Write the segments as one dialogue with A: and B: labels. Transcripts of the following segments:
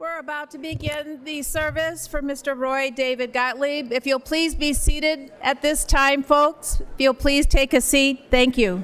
A: We're about to begin the service for Mr. Roy David Gottlieb. If you'll please be seated at this time, folks. If you'll please take a seat. Thank you.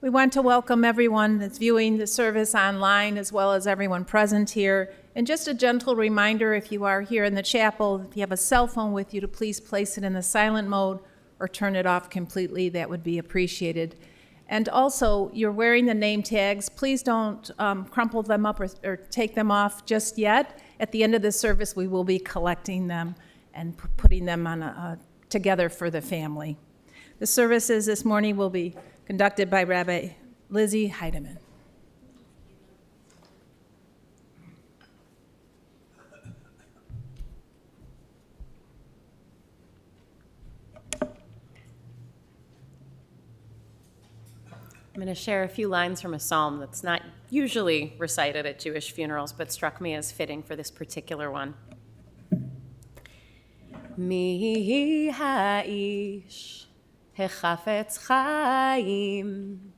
A: We want to welcome everyone that's viewing the service online as well as everyone present here. And just a gentle reminder, if you are here in the chapel, if you have a cell phone with you, to please place it in the silent mode or turn it off completely. That would be appreciated. And also, you're wearing the name tags. Please don't crumple them up or take them off just yet. At the end of the service, we will be collecting them and putting them on together for the family. The services this morning will be conducted by Rabbi Lizzie Heidemann.
B: I'm going to share a few lines from a psalm that's not usually recited at Jewish funerals, but struck me as fitting for this particular one. Mi ha'ish hechafetz chaim,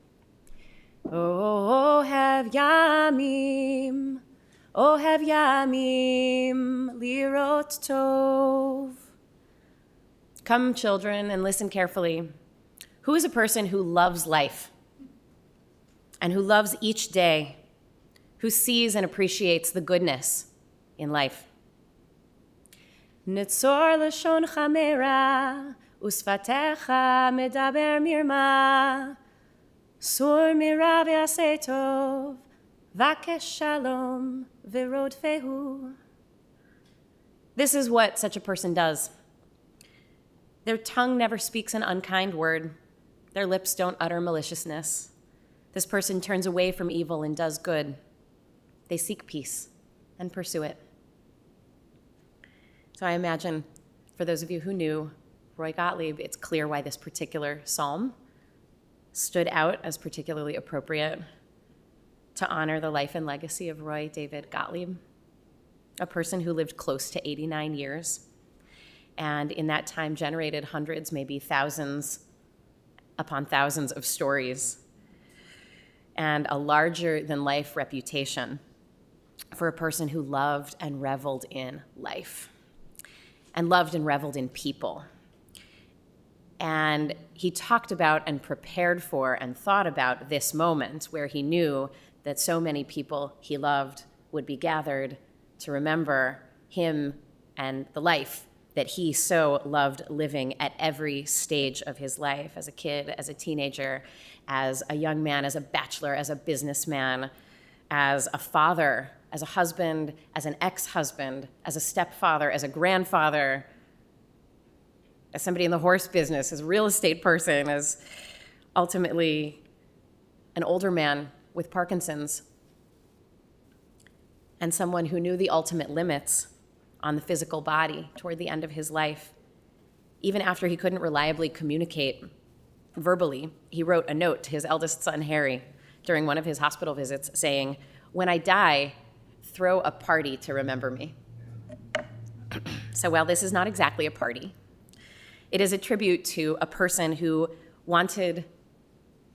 B: ohev yamim lirot tov. Come, children, and listen carefully. Who is a person who loves life and who loves each day, who sees and appreciates the goodness in life? Nitzor lashoncha meira, usfatecha medaber mirma, sur mira ve'aseh tov, vakesh shalom ve'rodfehu. This is what such a person does. Their tongue never speaks an unkind word. Their lips don't utter maliciousness. This person turns away from evil and does good. They seek peace and pursue it. So I imagine, for those of you who knew Roy Gottlieb, it's clear why this particular psalm stood out as particularly appropriate to honor the life and legacy of Roy David Gottlieb, a person who lived close to 89 years, and in that time generated hundreds, maybe thousands upon thousands of stories, and a larger-than-life reputation for a person who loved and reveled in life, and loved and reveled in people. And he talked about and prepared for and thought about this moment where he knew that so many people he loved would be gathered to remember him and the life that he so loved living at every stage of his life, as a kid, as a teenager, as a young man, as a bachelor, as a businessman, as a father, as a husband, as an ex-husband, as a stepfather, as a grandfather, as somebody in the horse business, as a real estate person, as ultimately an older man with Parkinson's, and someone who knew the ultimate limits on the physical body toward the end of his life. Even after he couldn't reliably communicate verbally, he wrote a note to his eldest son, Harry, during one of his hospital visits saying, "When I die, throw a party to remember me." So while this is not exactly a party, it is a tribute to a person who wanted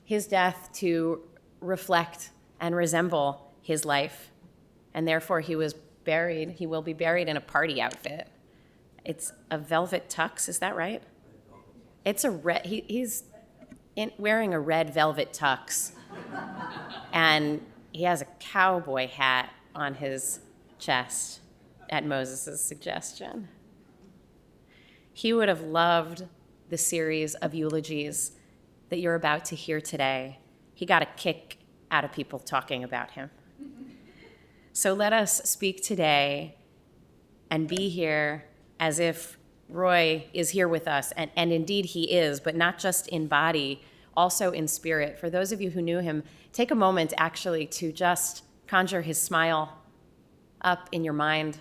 B: his death to reflect and resemble his life, and therefore he will be buried in a party outfit. It's a velvet tux, is that right? It's a red, he's wearing a red velvet tux, and he has a cowboy hat on his chest at Moses' suggestion. He would have loved the series of eulogies that you're about to hear today. He got a kick out of people talking about him. So let us speak today and be here as if Roy is here with us, and indeed he is, but not just in body, also in spirit. For those of you who knew him, take a moment actually to just conjure his smile up in your mind.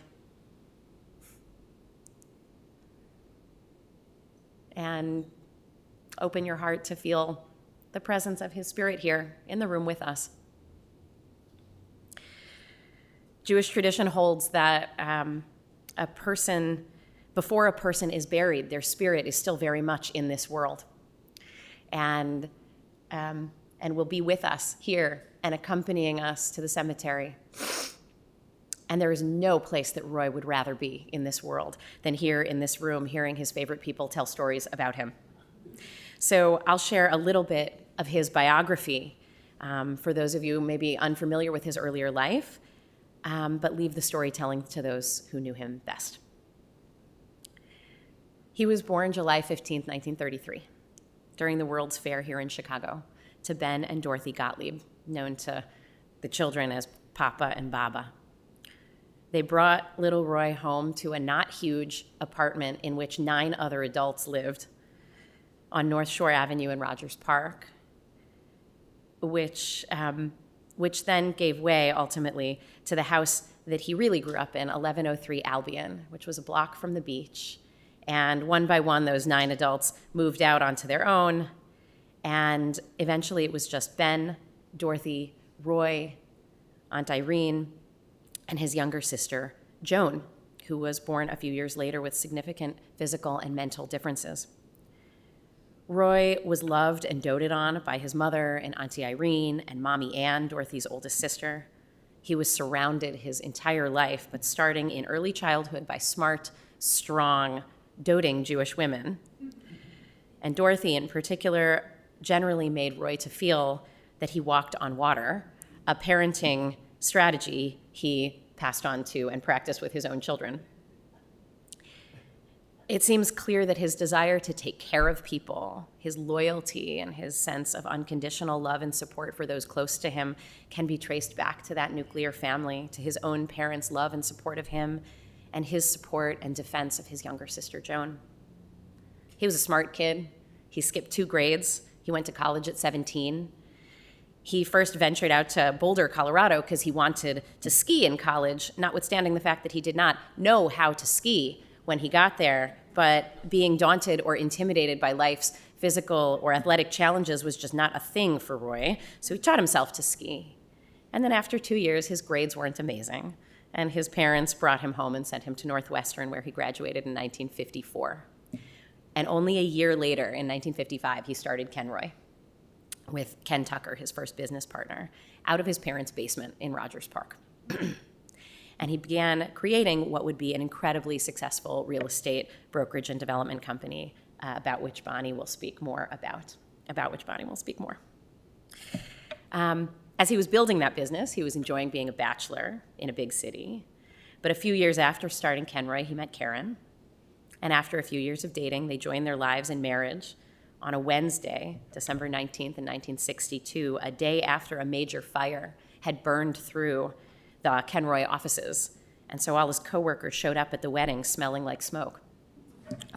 B: And open your heart to feel the presence of his spirit here in the room with us. Jewish tradition holds that before a person is buried, their spirit is still very much in this world, and will be with us here and accompanying us to the cemetery. And there is no place that Roy would rather be in this world than here in this room, hearing his favorite people tell stories about him. So I'll share a little bit of his biography for those of you maybe unfamiliar with his earlier life, but leave the storytelling to those who knew him best. He was born July 15th, 1933, during the World's Fair here in Chicago, to Ben and Dorothy Gottlieb, known to the children as Papa and Baba. They brought little Roy home to a not huge apartment in which 9 other adults lived on North Shore Avenue in Rogers Park, which then gave way ultimately to the house that he really grew up in, 1103 Albion, which was a block from the beach. And one by one, those 9 adults moved out onto their own. And eventually it was just Ben, Dorothy, Roy, Aunt Irene, and his younger sister, Joan, who was born a few years later with significant physical and mental differences. Roy was loved and doted on by his mother and Auntie Irene and Mommy Ann, Dorothy's oldest sister. He was surrounded his entire life, but starting in early childhood, by smart, strong, doting Jewish women. And Dorothy, in particular, generally made Roy to feel that he walked on water, a parenting strategy he passed on to and practiced with his own children. It seems clear that his desire to take care of people, his loyalty, and his sense of unconditional love and support for those close to him can be traced back to that nuclear family, to his own parents' love and support of him, and his support and defense of his younger sister, Joan. He was a smart kid. He skipped 2 grades. He went to college at 17. He first ventured out to Boulder, Colorado, because he wanted to ski in college, notwithstanding the fact that he did not know how to ski when he got there. But being daunted or intimidated by life's physical or athletic challenges was just not a thing for Roy, so he taught himself to ski. And then after 2 years, his grades weren't amazing, and his parents brought him home and sent him to Northwestern, where he graduated in 1954. And only a year later, in 1955, he started Kenroy with Ken Tucker, his first business partner, out of his parents' basement in Rogers Park. And he began creating what would be an incredibly successful real estate brokerage and development company, about which Bonnie will speak more. As he was building that business, he was enjoying being a bachelor in a big city. But a few years after starting Kenroy, he met Caryn. And after a few years of dating, they joined their lives in marriage on a Wednesday, December 19th in 1962, a day after a major fire had burned through the Kenroy offices. And so all his coworkers showed up at the wedding smelling like smoke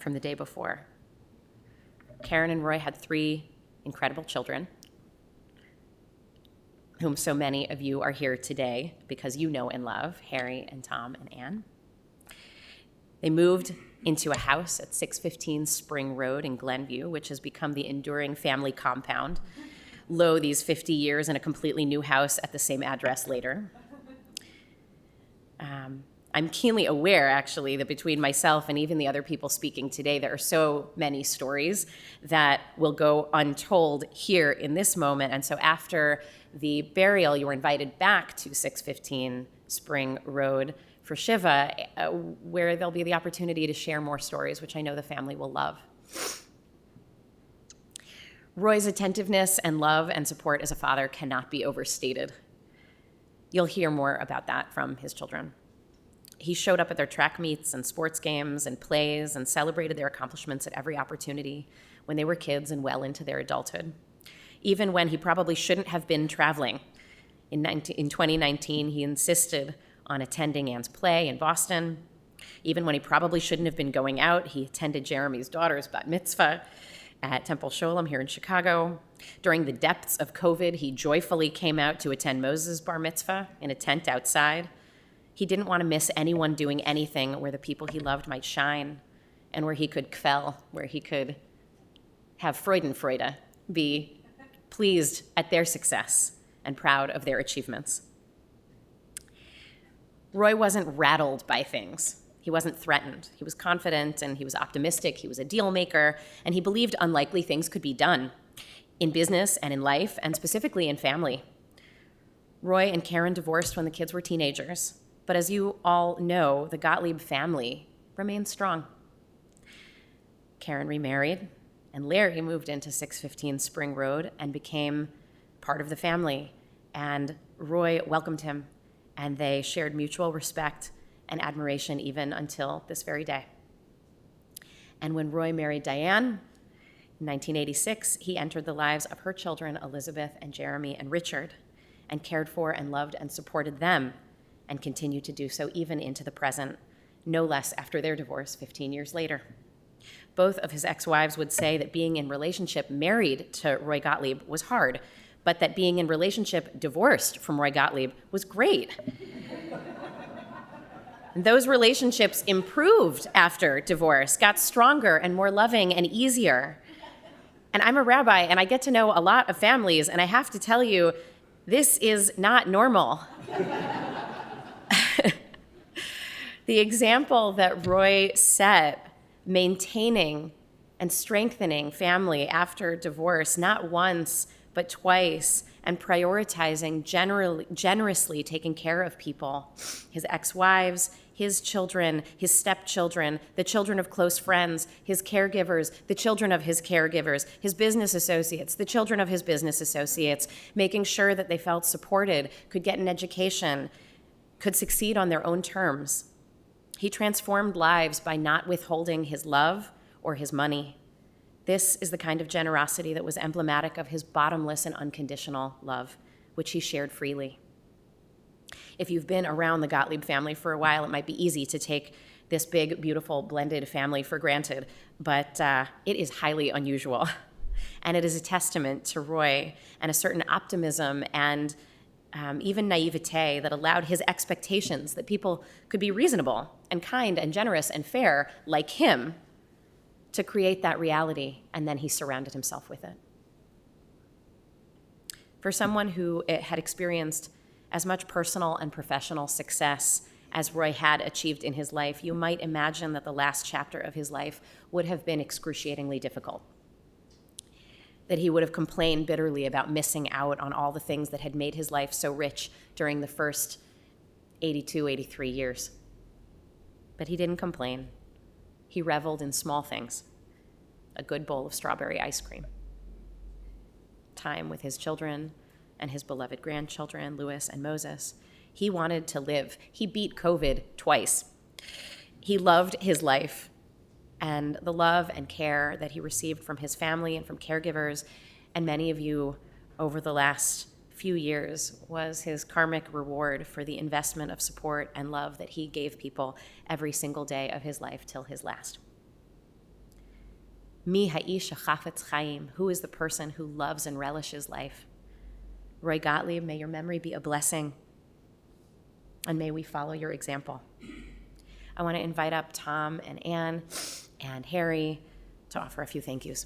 B: from the day before. Caryn and Roy had 3 incredible children, whom so many of you are here today because you know and love, Harry and Tom and Ann. They moved into a house at 615 Spring Road in Glenview, which has become the enduring family compound. Lo, these 50 years in a completely new house at the same address later. I'm keenly aware, actually, that between myself and even the other people speaking today, there are so many stories that will go untold here in this moment. And so after the burial, you were invited back to 615 Spring Road for Shiva, where there'll be the opportunity to share more stories, which I know the family will love. Roy's attentiveness and love and support as a father cannot be overstated. You'll hear more about that from his children. He showed up at their track meets and sports games and plays and celebrated their accomplishments at every opportunity when they were kids and well into their adulthood. Even when he probably shouldn't have been traveling. In 2019, he insisted on attending Ann's play in Boston. Even when he probably shouldn't have been going out, he attended Jeremy's daughter's bat mitzvah at Temple Sholem here in Chicago. During the depths of COVID, he joyfully came out to attend Moses' bar mitzvah in a tent outside. He didn't want to miss anyone doing anything where the people he loved might shine and where he could kvel, where he could have Freudenfreude, be pleased at their success and proud of their achievements. Roy wasn't rattled by things. He wasn't threatened. He was confident and he was optimistic. He was a deal maker, and he believed unlikely things could be done in business and in life, and specifically in family. Roy and Caryn divorced when the kids were teenagers, but as you all know, the Gottlieb family remained strong. Caryn remarried, and Larry moved into 615 Spring Road and became part of the family, and Roy welcomed him, and they shared mutual respect and admiration even until this very day. And when Roy married Diane in 1986, he entered the lives of her children, Elizabeth and Jeremy and Richard, and cared for and loved and supported them, and continued to do so even into the present, no less after their divorce 15 years later. Both of his ex-wives would say that being in relationship married to Roy Gottlieb was hard, but that being in relationship divorced from Roy Gottlieb was great. Those relationships improved after divorce, got stronger and more loving and easier. And I'm a rabbi, and I get to know a lot of families, and I have to tell you, this is not normal. The example that Roy set, maintaining and strengthening family after divorce, not once, but twice, and prioritizing generously taking care of people, his ex-wives, his children, his stepchildren, the children of close friends, his caregivers, the children of his caregivers, his business associates, the children of his business associates, making sure that they felt supported, could get an education, could succeed on their own terms. He transformed lives by not withholding his love or his money. This is the kind of generosity that was emblematic of his bottomless and unconditional love, which he shared freely. If you've been around the Gottlieb family for a while, it might be easy to take this big, beautiful, blended family for granted, but it is highly unusual. And it is a testament to Roy and a certain optimism and even naivete that allowed his expectations that people could be reasonable and kind and generous and fair like him to create that reality, and then he surrounded himself with it. For someone who had experienced as much personal and professional success as Roy had achieved in his life, you might imagine that the last chapter of his life would have been excruciatingly difficult. That he would have complained bitterly about missing out on all the things that had made his life so rich during the first 82, 83 years. But he didn't complain. He reveled in small things: a good bowl of strawberry ice cream, time with his children and his beloved grandchildren, Louis and Moses. He wanted to live. He beat COVID twice. He loved his life, and the love and care that he received from his family and from caregivers, and many of you over the last few years, was his karmic reward for the investment of support and love that he gave people every single day of his life till his last. Mi ha'ish hachafetz chaim, who is the person who loves and relishes life? Roy Gottlieb, may your memory be a blessing, and may we follow your example. I want to invite up Tom and Anne and Harry to offer a few thank yous.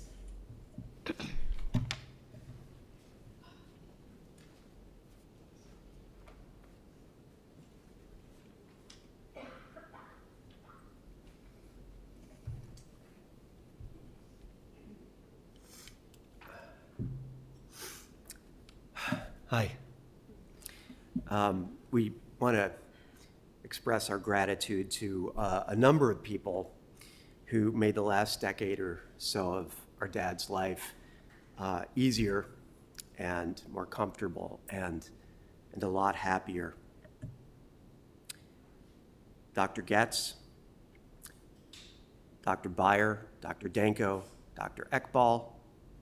C: Hi. We want to express our gratitude to a number of people who made the last decade or so of our dad's life easier and more comfortable and a lot happier. Dr. Getz, Dr. Beyer, Dr. Danko, Dr. Ekbal,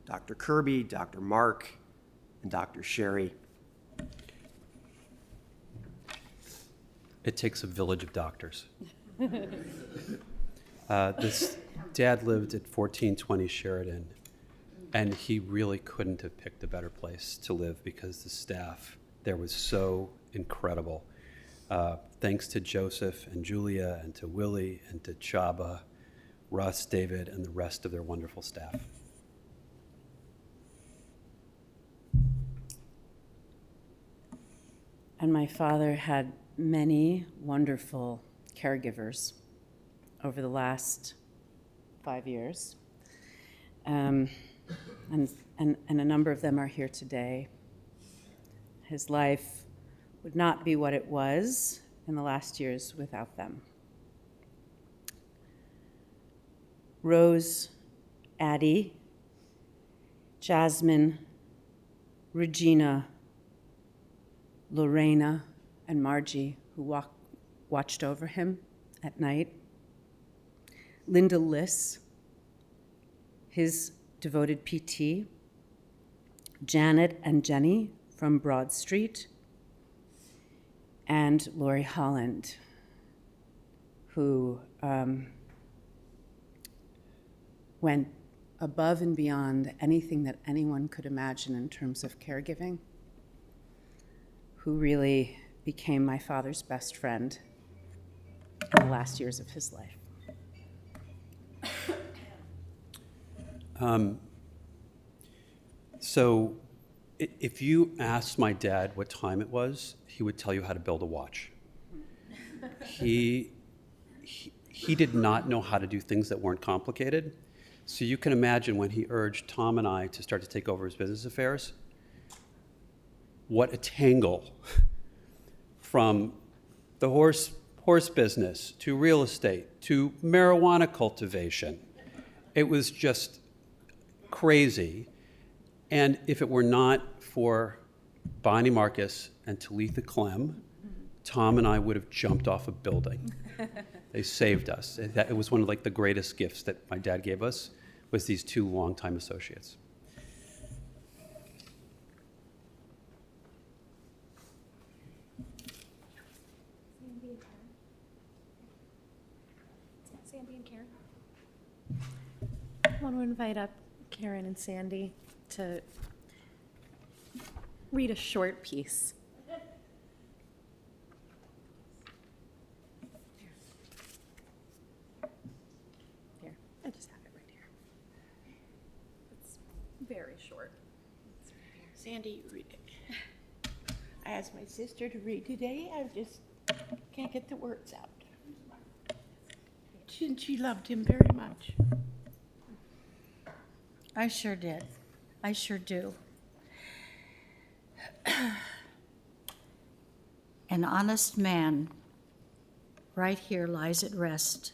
C: Dr. Kirby, Dr. Mark, and Dr. Sherry.
D: It takes a village of doctors. This dad lived at 1420 Sheridan, and he really couldn't have picked a better place to live because the staff there was so incredible. Thanks to Joseph and Julia and to Willie and to Chaba, Russ, David, and the rest of their wonderful staff.
E: And my father had many wonderful caregivers over the last 5 years. And a number of them are here today. His life would not be what it was in the last years without them. Rose, Addie, Jasmine, Regina, Lorena, and Margie, who watched over him at night. Linda Liss, his devoted PT. Janet and Jenny from Broad Street. And Lori Holland, who went above and beyond anything that anyone could imagine in terms of caregiving, who really became my father's best friend in the last years of his life.
D: So if you asked my dad what time it was, he would tell you how to build a watch. He did not know how to do things that weren't complicated. So you can imagine when he urged Tom and I to start to take over his business affairs, what a tangle from the horse business to real estate to marijuana cultivation. It was just crazy. And if it were not for Bonnie Marcus and Talitha Clem, Tom and I would have jumped off a building. They saved us. It was one of the greatest gifts that my dad gave us, was these two longtime associates.
B: Sandy and Caryn. I want to invite up Caryn and Sandy to read a short piece. Here, I just have it right here. It's very short.
F: Sandy, read it. I asked my sister to read today. I just can't get the words out. She loved him very much.
G: I sure did. I sure do. An honest man right here lies at rest.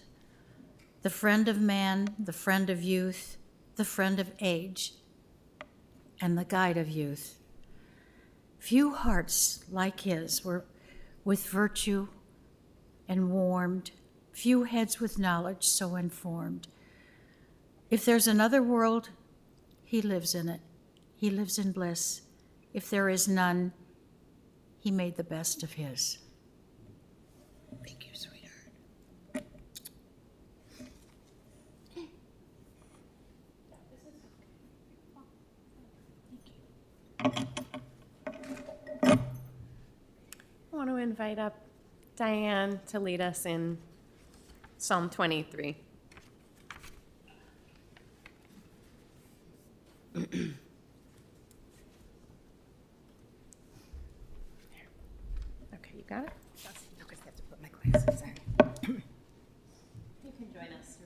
G: The friend of man, the friend of youth, the friend of age, and the guide of youth. Few hearts like his were with virtue and warmed, few heads with knowledge so informed. If there's another world, he lives in it. He lives in bliss. If there is none, he made the best of his.
F: Thank you, sweetheart.
B: I want to invite up Diane to lead us in Psalm 23. Okay, you got it?
F: I just have to put my glasses on.
B: You can join us.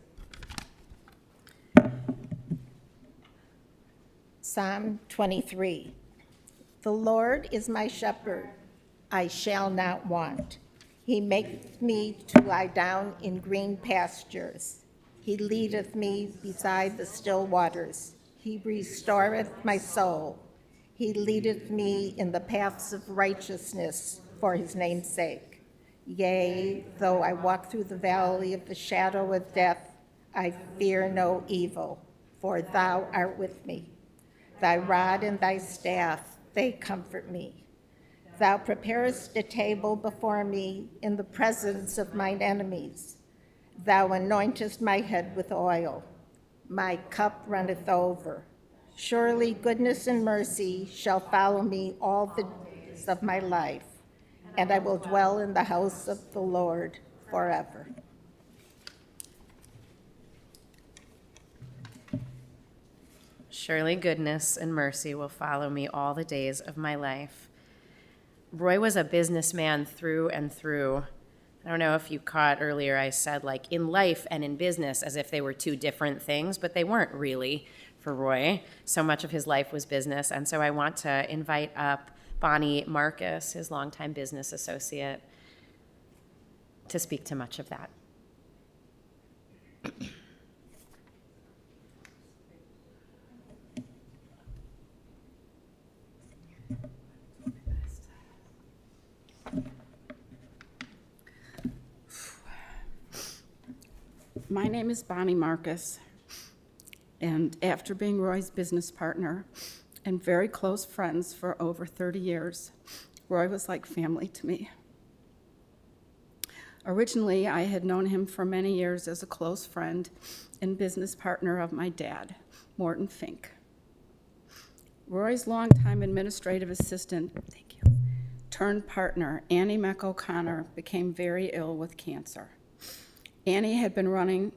H: Psalm 23. The Lord is my shepherd, I shall not want. He maketh me to lie down in green pastures. He leadeth me beside the still waters. He restoreth my soul. He leadeth me in the paths of righteousness for his name's sake. Yea, though I walk through the valley of the shadow of death, I fear no evil, for thou art with me. Thy rod and thy staff, they comfort me. Thou preparest a table before me in the presence of mine enemies. Thou anointest my head with oil. My cup runneth over. Surely goodness and mercy shall follow me all the days of my life, and I will dwell in the house of the Lord forever.
B: Surely goodness and mercy will follow me all the days of my life. Roy was a businessman through and through. I don't know if you caught earlier, I said like in life and in business as if they were two different things, but they weren't really for Roy. So much of his life was business. And so I want to invite up Bonnie Marcus, his longtime business associate, to speak to much of that.
F: My name is Bonnie Marcus, and after being Roy's business partner and very close friends for over 30 years, Roy was like family to me. Originally, I had known him for many years as a close friend and business partner of my dad, Morton Fink. Roy's longtime administrative assistant, turned partner, Annie Meck O'Connor, became very ill with cancer. Annie had been running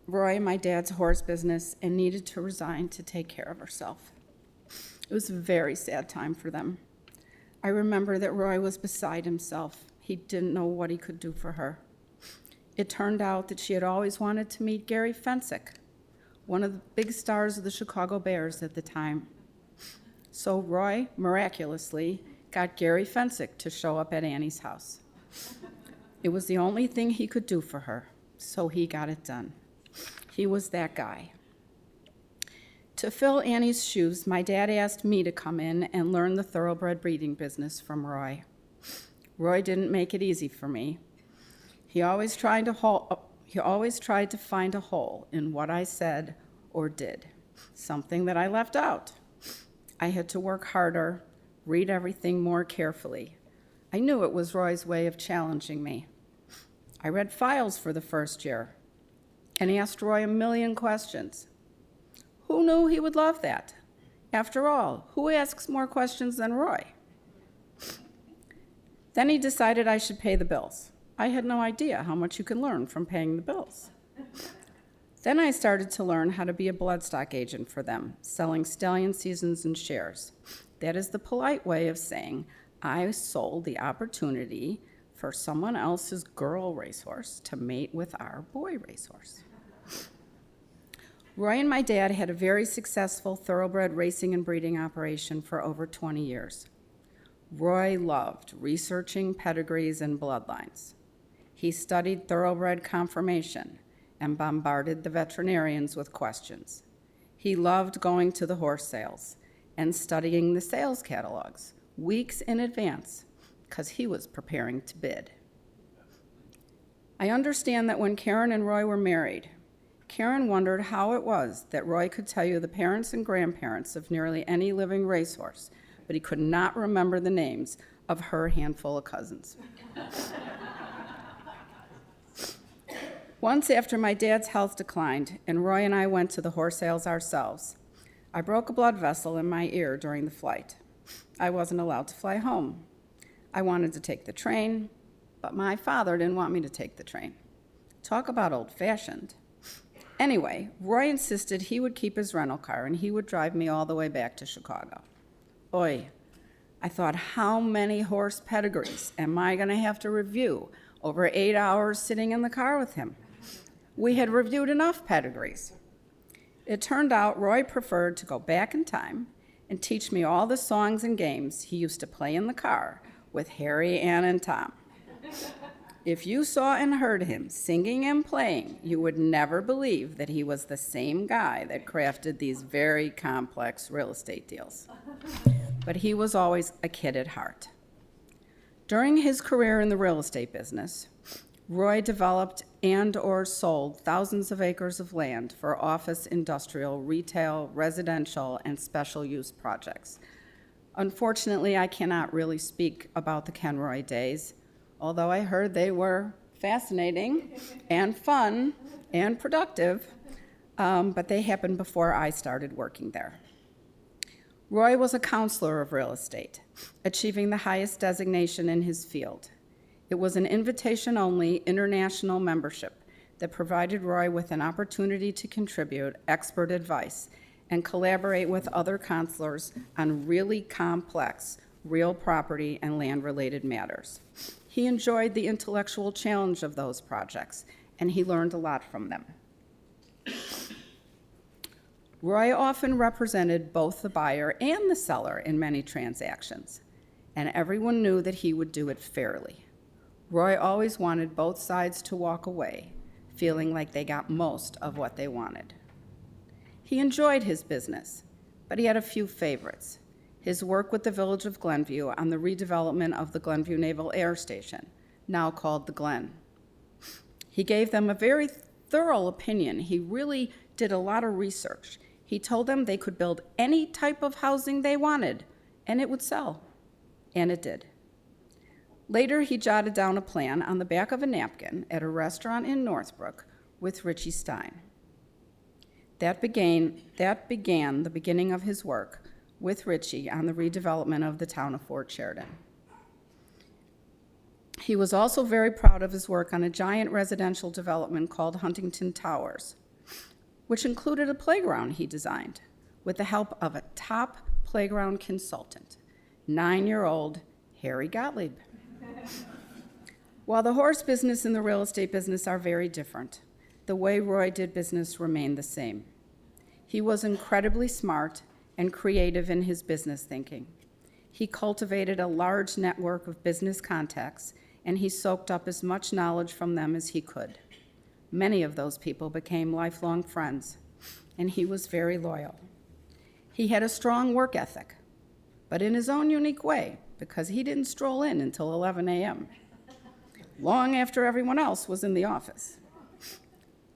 F: Roy, my dad's horse business, and needed to resign to take care of herself. It was a very sad time for them. I remember that Roy was beside himself. He didn't know what he could do for her. It turned out that she had always wanted to meet Gary Fensick, one of the big stars of the Chicago Bears at the time. So Roy, miraculously, got Gary Fensick to show up at Annie's house. It was the only thing he could do for her, so he got it done. He was that guy. To fill Annie's shoes, my dad asked me to come in and learn the thoroughbred breeding business from Roy. Roy didn't make it easy for me. He always tried to find a hole in what I said or did, something that I left out. I had to work harder, read everything more carefully. I knew it was Roy's way of challenging me. I read files for the first year. and asked Roy a million questions. Who knew he would love that? After all, who asks more questions than Roy? Then he decided I should pay the bills. I had no idea how much you can learn from paying the bills. Then I started to learn how to be a bloodstock agent for them, selling stallion seasons and shares. That is the polite way of saying I sold the opportunity for someone else's girl racehorse to mate with our boy racehorse. Roy and my dad had a very successful thoroughbred racing and breeding operation for over 20 years. Roy loved researching pedigrees and bloodlines. He studied thoroughbred conformation and bombarded the veterinarians with questions. He loved going to the horse sales and studying the sales catalogs weeks in advance because he was preparing to bid. I understand that when Caryn and Roy were married, Caryn wondered how it was that Roy could tell you the parents and grandparents of nearly any living racehorse, but he could not remember the names of her handful of cousins. Once after my dad's health declined and Roy and I went to the horse sales ourselves, I broke a blood vessel in my ear during the flight. I wasn't allowed to fly home. I wanted to take the train, but my father didn't want me to take the train. Talk about old-fashioned. Anyway, Roy insisted he would keep his rental car and he would drive me all the way back to Chicago. Oy, I thought, how many horse pedigrees am I going to have to review over 8 hours sitting in the car with him? We had reviewed enough pedigrees. It turned out Roy preferred to go back in time and teach me all the songs and games he used to play in the car with Harry, Ann, and Tom. If you saw and heard him singing and playing, you would never believe that he was the same guy that crafted these very complex real estate deals. But he was always a kid at heart. During his career in the real estate business, Roy developed and/or sold thousands of acres of land for office, industrial, retail, residential, and special use projects. Unfortunately, I cannot really speak about the Ken Roy days, although I heard they were fascinating and fun and productive, but they happened before I started working there. Roy was a counselor of real estate, achieving the highest designation in his field. It was an invitation-only international membership that provided Roy with an opportunity to contribute expert advice and collaborate with other counselors on really complex real property and land-related matters. He enjoyed the intellectual challenge of those projects, and he learned a lot from them. Roy often represented both the buyer and the seller in many transactions, and everyone knew that he would do it fairly. Roy always wanted both sides to walk away, feeling like they got most of what they wanted. He enjoyed his business, but he had a few favorites. His work with the Village of Glenview on the redevelopment of the Glenview Naval Air Station, now called the Glen. He gave them a very thorough opinion. He really did a lot of research. He told them they could build any type of housing they wanted, and it would sell. And it did. Later, he jotted down a plan on the back of a napkin at a restaurant in Northbrook with Richie Stein. That began the beginning of his work with Richie on the redevelopment of the town of Fort Sheridan. He was also very proud of his work on a giant residential development called Huntington Towers, which included a playground he designed with the help of a top playground consultant, 9-year-old Harry Gottlieb. While the horse business and the real estate business are very different, the way Roy did business remained the same. He was incredibly smart and creative in his business thinking. He cultivated a large network of business contacts, and he soaked up as much knowledge from them as he could. Many of those people became lifelong friends, and he was very loyal. He had a strong work ethic, but in his own unique way, because he didn't stroll in until 11 a.m., long after everyone else was in the office.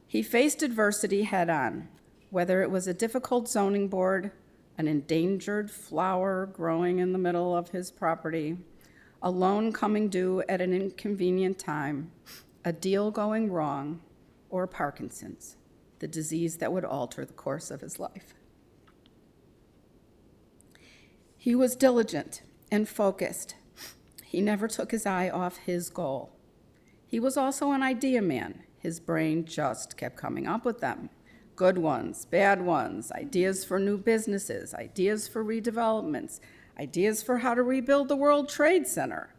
F: He faced adversity head-on, whether it was a difficult zoning board, an endangered flower growing in the middle of his property, a loan coming due at an inconvenient time, a deal going wrong, or Parkinson's, the disease that would alter the course of his life. He was diligent and focused. He never took his eye off his goal. He was also an idea man. His brain just kept coming up with them. Good ones, bad ones, ideas for new businesses, ideas for redevelopments, ideas for how to rebuild the World Trade Center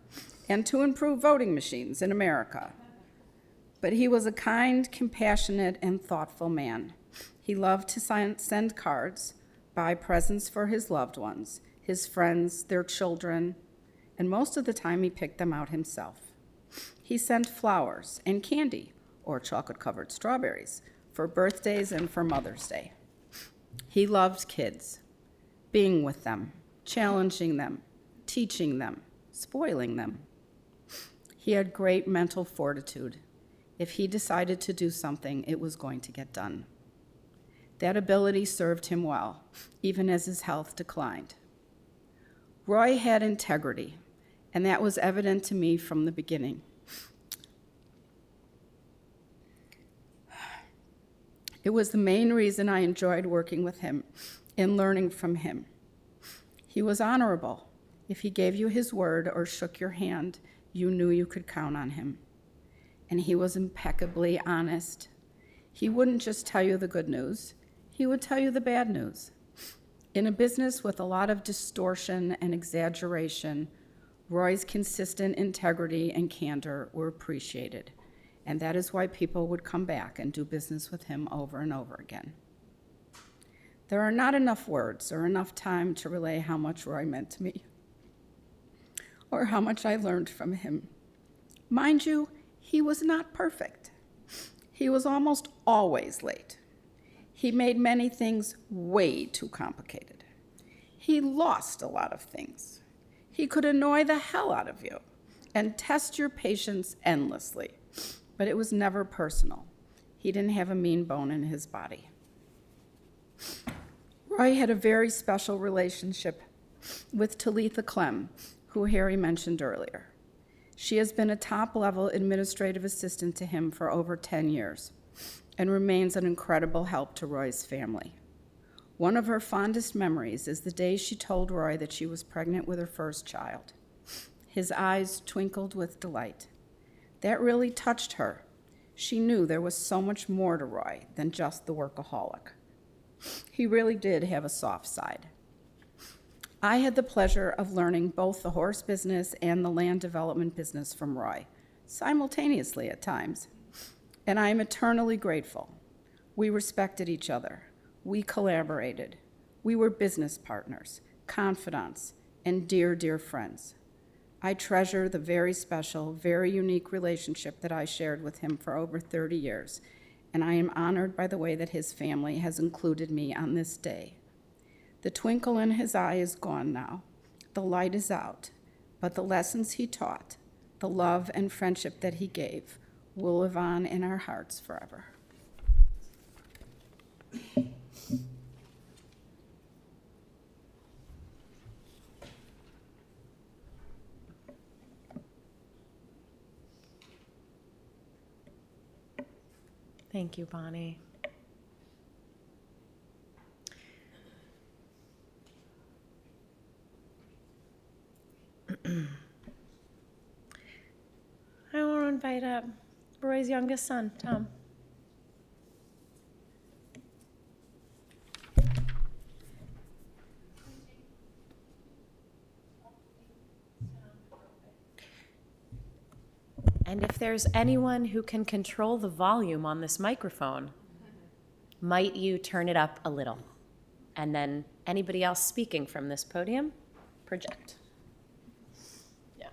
F: and to improve voting machines in America. But he was a kind, compassionate, and thoughtful man. He loved to send cards, buy presents for his loved ones, his friends, their children, and most of the time he picked them out himself. He sent flowers and candy, or chocolate-covered strawberries, for birthdays and for Mother's Day. He loved kids, being with them, challenging them, teaching them, spoiling them. He had great mental fortitude. If he decided to do something, it was going to get done. That ability served him well, even as his health declined. Roy had integrity, and that was evident to me from the beginning. It was the main reason I enjoyed working with him and learning from him. He was honorable. If he gave you his word or shook your hand, you knew you could count on him. And he was impeccably honest. He wouldn't just tell you the good news, he would tell you the bad news. In a business with a lot of distortion and exaggeration, Roy's consistent integrity and candor were appreciated, and that is why people would come back and do business with him over and over again. There are not enough words or enough time to relay how much Roy meant to me, or how much I learned from him. Mind you, he was not perfect. He was almost always late. He made many things way too complicated. He lost a lot of things. He could annoy the hell out of you and test your patience endlessly, but it was never personal. He didn't have a mean bone in his body. Roy had a very special relationship with Talitha Clem, who Harry mentioned earlier. She has been a top-level administrative assistant to him for over 10 years and remains an incredible help to Roy's family. One of her fondest memories is the day she told Roy that she was pregnant with her first child. His eyes twinkled with delight. That really touched her. She knew there was so much more to Roy than just the workaholic. He really did have a soft side. I had the pleasure of learning both the horse business and the land development business from Roy, simultaneously at times, and I am eternally grateful. We respected each other. We collaborated. We were business partners, confidants, and dear, dear friends. I treasure the very special, very unique relationship that I shared with him for over 30 years, and I am honored by the way that his family has included me on this day. The twinkle in his eye is gone now. The light is out, but the lessons he taught, the love and friendship that he gave, will live on in our hearts forever.
B: Thank you, Bonnie. I want to invite up Roy's youngest son, Tom. And if there's anyone who can control the volume on this microphone, might you turn it up a little? And then anybody else speaking from this podium, project. Yeah.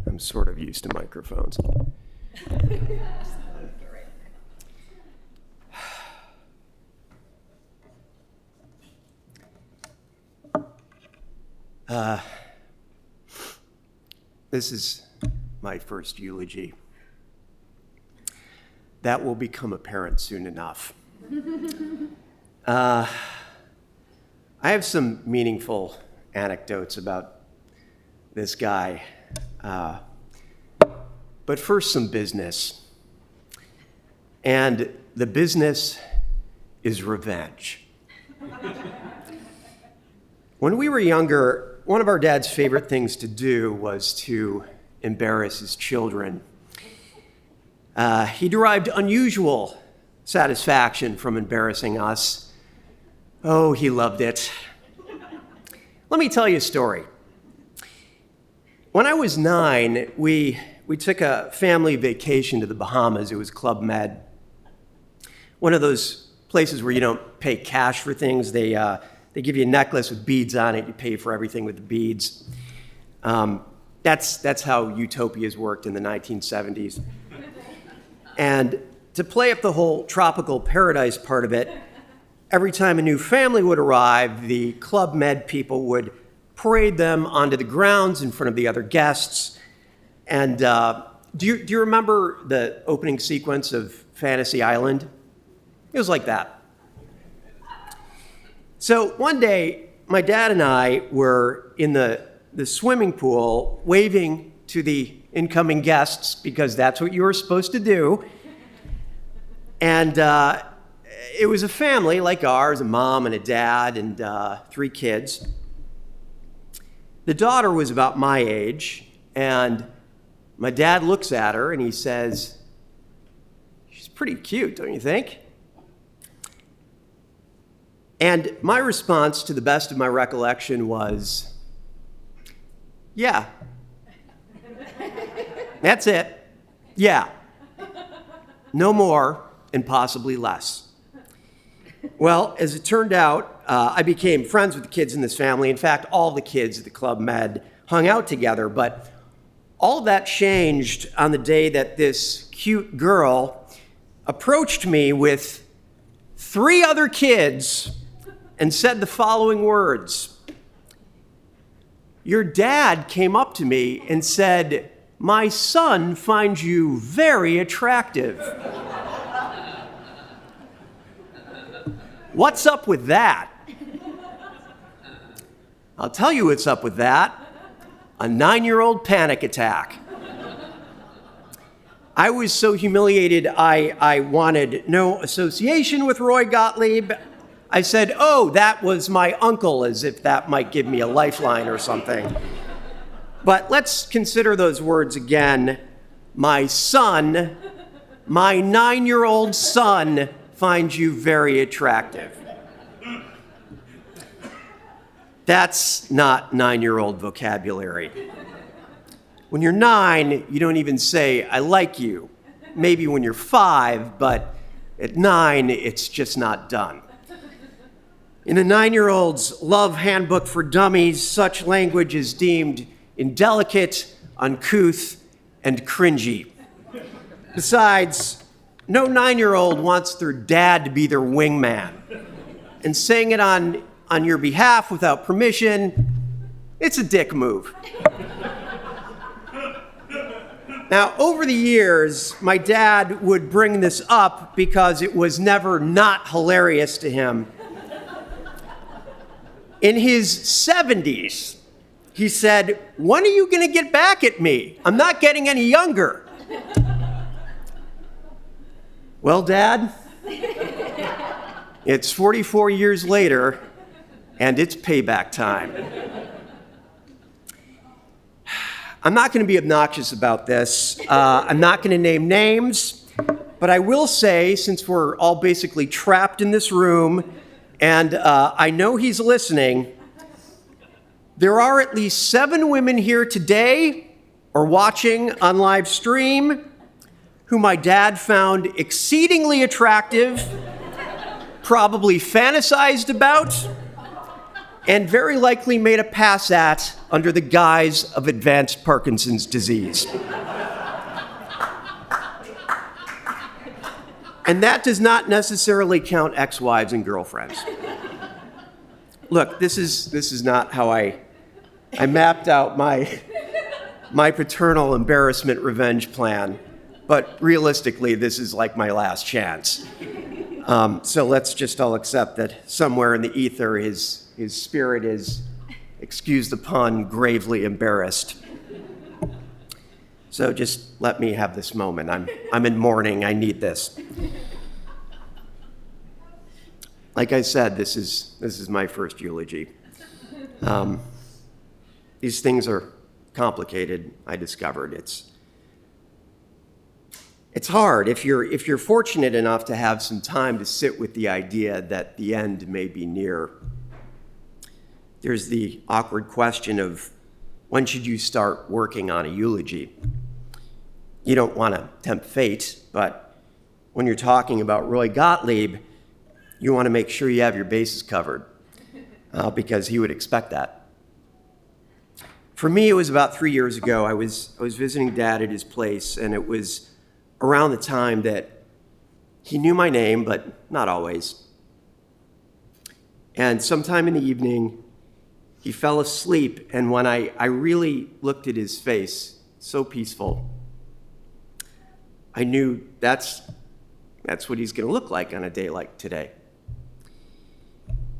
C: I'm sort of used to microphones. This is my first eulogy. That will become apparent soon enough. I have some meaningful anecdotes about this guy. But first, some business. And the business is revenge. When we were younger, one of our dad's favorite things to do was to embarrass his children. He derived unusual satisfaction from embarrassing us. Oh, he loved it. Let me tell you a story. When I was 9, we took a family vacation to the Bahamas. It was Club Med. One of those places where you don't pay cash for things. They give you a necklace with beads on it. You pay for everything with the beads. That's how utopias worked in the 1970s. And to play up the whole tropical paradise part of it, every time a new family would arrive, the Club Med people would parade them onto the grounds in front of the other guests. And do you remember the opening sequence of Fantasy Island? It was like that. So one day, my dad and I were in the swimming pool waving to the incoming guests because that's what you were supposed to do. And it was a family like ours, a mom and a dad and 3 kids. The daughter was about my age, and my dad looks at her and he says, "She's pretty cute, don't you think?" And my response, to the best of my recollection, was, "Yeah. That's it. Yeah. No more, and possibly less." Well, as it turned out, I became friends with the kids in this family. In fact, all the kids at the Club Med hung out together. But all of that changed on the day that this cute girl approached me with 3 other kids and said the following words. "Your dad came up to me and said, 'My son finds you very attractive.'" What's up with that? I'll tell you what's up with that. A 9-year-old panic attack. I was so humiliated, I wanted no association with Roy Gottlieb. I said, "Oh, that was my uncle," as if that might give me a lifeline or something. But let's consider those words again. My son, my 9-year-old son, finds you very attractive. That's not 9-year-old vocabulary. When you're 9, you don't even say, "I like you." Maybe when you're 5, but at 9, it's just not done. In a 9-year-old's love handbook for dummies, such language is deemed indelicate, uncouth, and cringy. Besides, no 9-year-old wants their dad to be their wingman. And saying it on your behalf without permission, it's a dick move. Now, over the years, my dad would bring this up because it was never not hilarious to him. In his 70s, he said, "When are you going to get back at me? I'm not getting any younger." Well, Dad, it's 44 years later, and it's payback time. I'm not going to be obnoxious about this. I'm not going to name names, but I will say, since we're all basically trapped in this room, and I know he's listening, there are at least 7 women here today or watching on live stream who my dad found exceedingly attractive, probably fantasized about, and very likely made a pass at under the guise of advanced Parkinson's disease. And that does not necessarily count ex-wives and girlfriends. Look, this is not how I mapped out my paternal embarrassment revenge plan, but realistically, this is like my last chance. So let's just all accept that somewhere in the ether, his spirit is, excuse the pun, gravely embarrassed. So just let me have this moment. I'm in mourning. I need this. Like I said, this is my first eulogy. These things are complicated, I discovered. It's hard if you're fortunate enough to have some time to sit with the idea that the end may be near. There's the awkward question of when should you start working on a eulogy? You don't want to tempt fate, but when you're talking about Roy Gottlieb, you want to make sure you have your bases covered because he would expect that. For me, it was about 3 years ago. I was visiting Dad at his place, and it was around the time that he knew my name, but not always. And sometime in the evening, he fell asleep, and when I really looked at his face, so peaceful, I knew that's what he's going to look like on a day like today.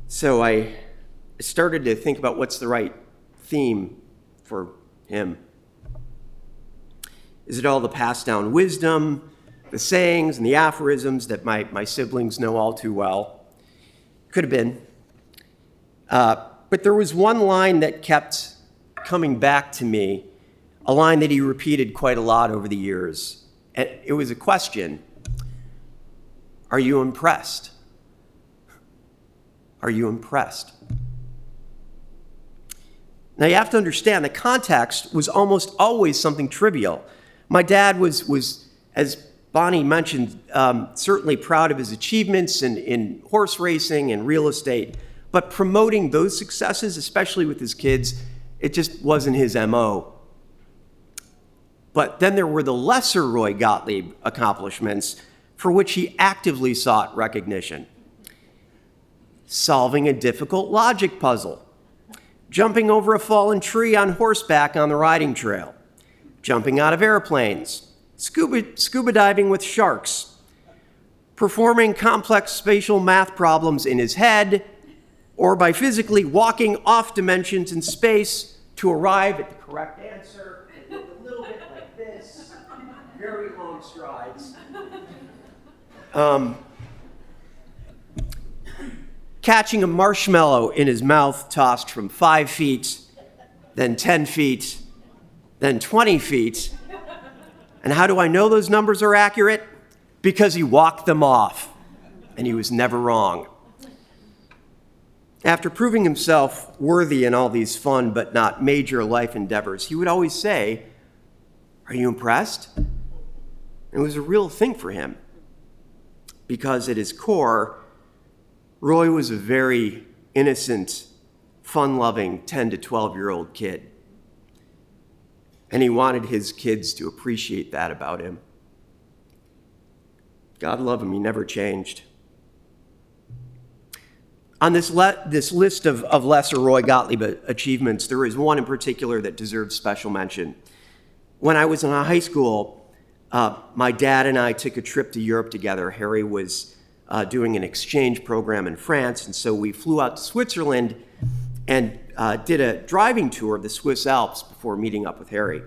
C: So I started to think about what's the right theme for him. Is it all the passed down wisdom, the sayings and the aphorisms that my siblings know all too well? Could have been. But there was one line that kept coming back to me, a line that he repeated quite a lot over the years. And it was a question. Are you impressed? Are you impressed? Now you have to understand the context was almost always something trivial. My dad was as Bonnie mentioned, certainly proud of his achievements in horse racing and real estate, but promoting those successes, especially with his kids, it just wasn't his MO. But then there were the lesser Roy Gottlieb accomplishments for which he actively sought recognition. Solving a difficult logic puzzle, jumping over a fallen tree on horseback on the riding trail, jumping out of airplanes, scuba diving with sharks, performing complex spatial math problems in his head, or by physically walking off dimensions in space to arrive at the correct answer and look a little bit like this, very long strides. Catching a marshmallow in his mouth tossed from 5 feet, then 10 feet, then 20 feet. And how do I know those numbers are accurate? Because he walked them off, and he was never wrong. After proving himself worthy in all these fun but not major life endeavors, he would always say, "Are you impressed?" It was a real thing for him, because at his core, Roy was a very innocent, fun-loving 10 to 12-year-old kid. And he wanted his kids to appreciate that about him. God love him, he never changed. On this list of lesser Roy Gottlieb achievements, there is one in particular that deserves special mention. When I was in high school, my dad and I took a trip to Europe together. Harry was doing an exchange program in France, and so we flew out to Switzerland and did a driving tour of the Swiss Alps before meeting up with Harry.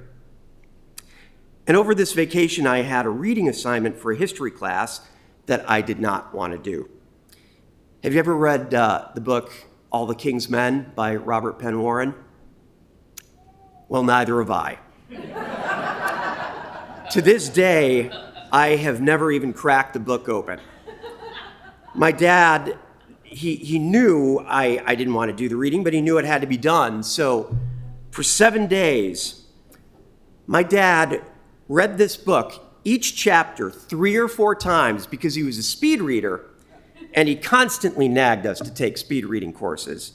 C: And over this vacation, I had a reading assignment for a history class that I did not want to do. Have you ever read the book All the King's Men by Robert Penn Warren? Well, neither have I. To this day, I have never even cracked the book open. My dad, he knew I didn't want to do the reading, but he knew it had to be done. So for 7 days, my dad read this book, each chapter 3 or 4 times, because he was a speed reader, and he constantly nagged us to take speed reading courses.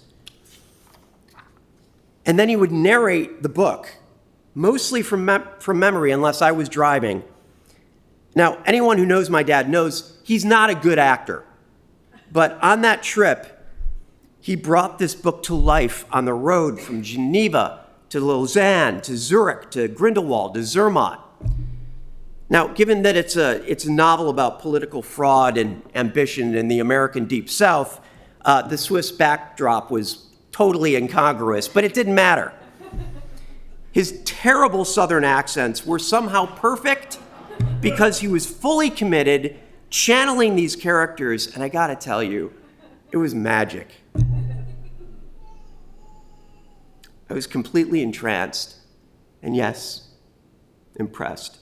C: And then he would narrate the book, mostly from memory, unless I was driving. Now, anyone who knows my dad knows he's not a good actor. But on that trip, he brought this book to life on the road from Geneva to Lausanne to Zurich to Grindelwald to Zermatt. Now, given that it's a novel about political fraud and ambition in the American Deep South, the Swiss backdrop was totally incongruous, but it didn't matter. His terrible Southern accents were somehow perfect because he was fully committed, channeling these characters, and I gotta tell you, it was magic. I was completely entranced, and yes, impressed.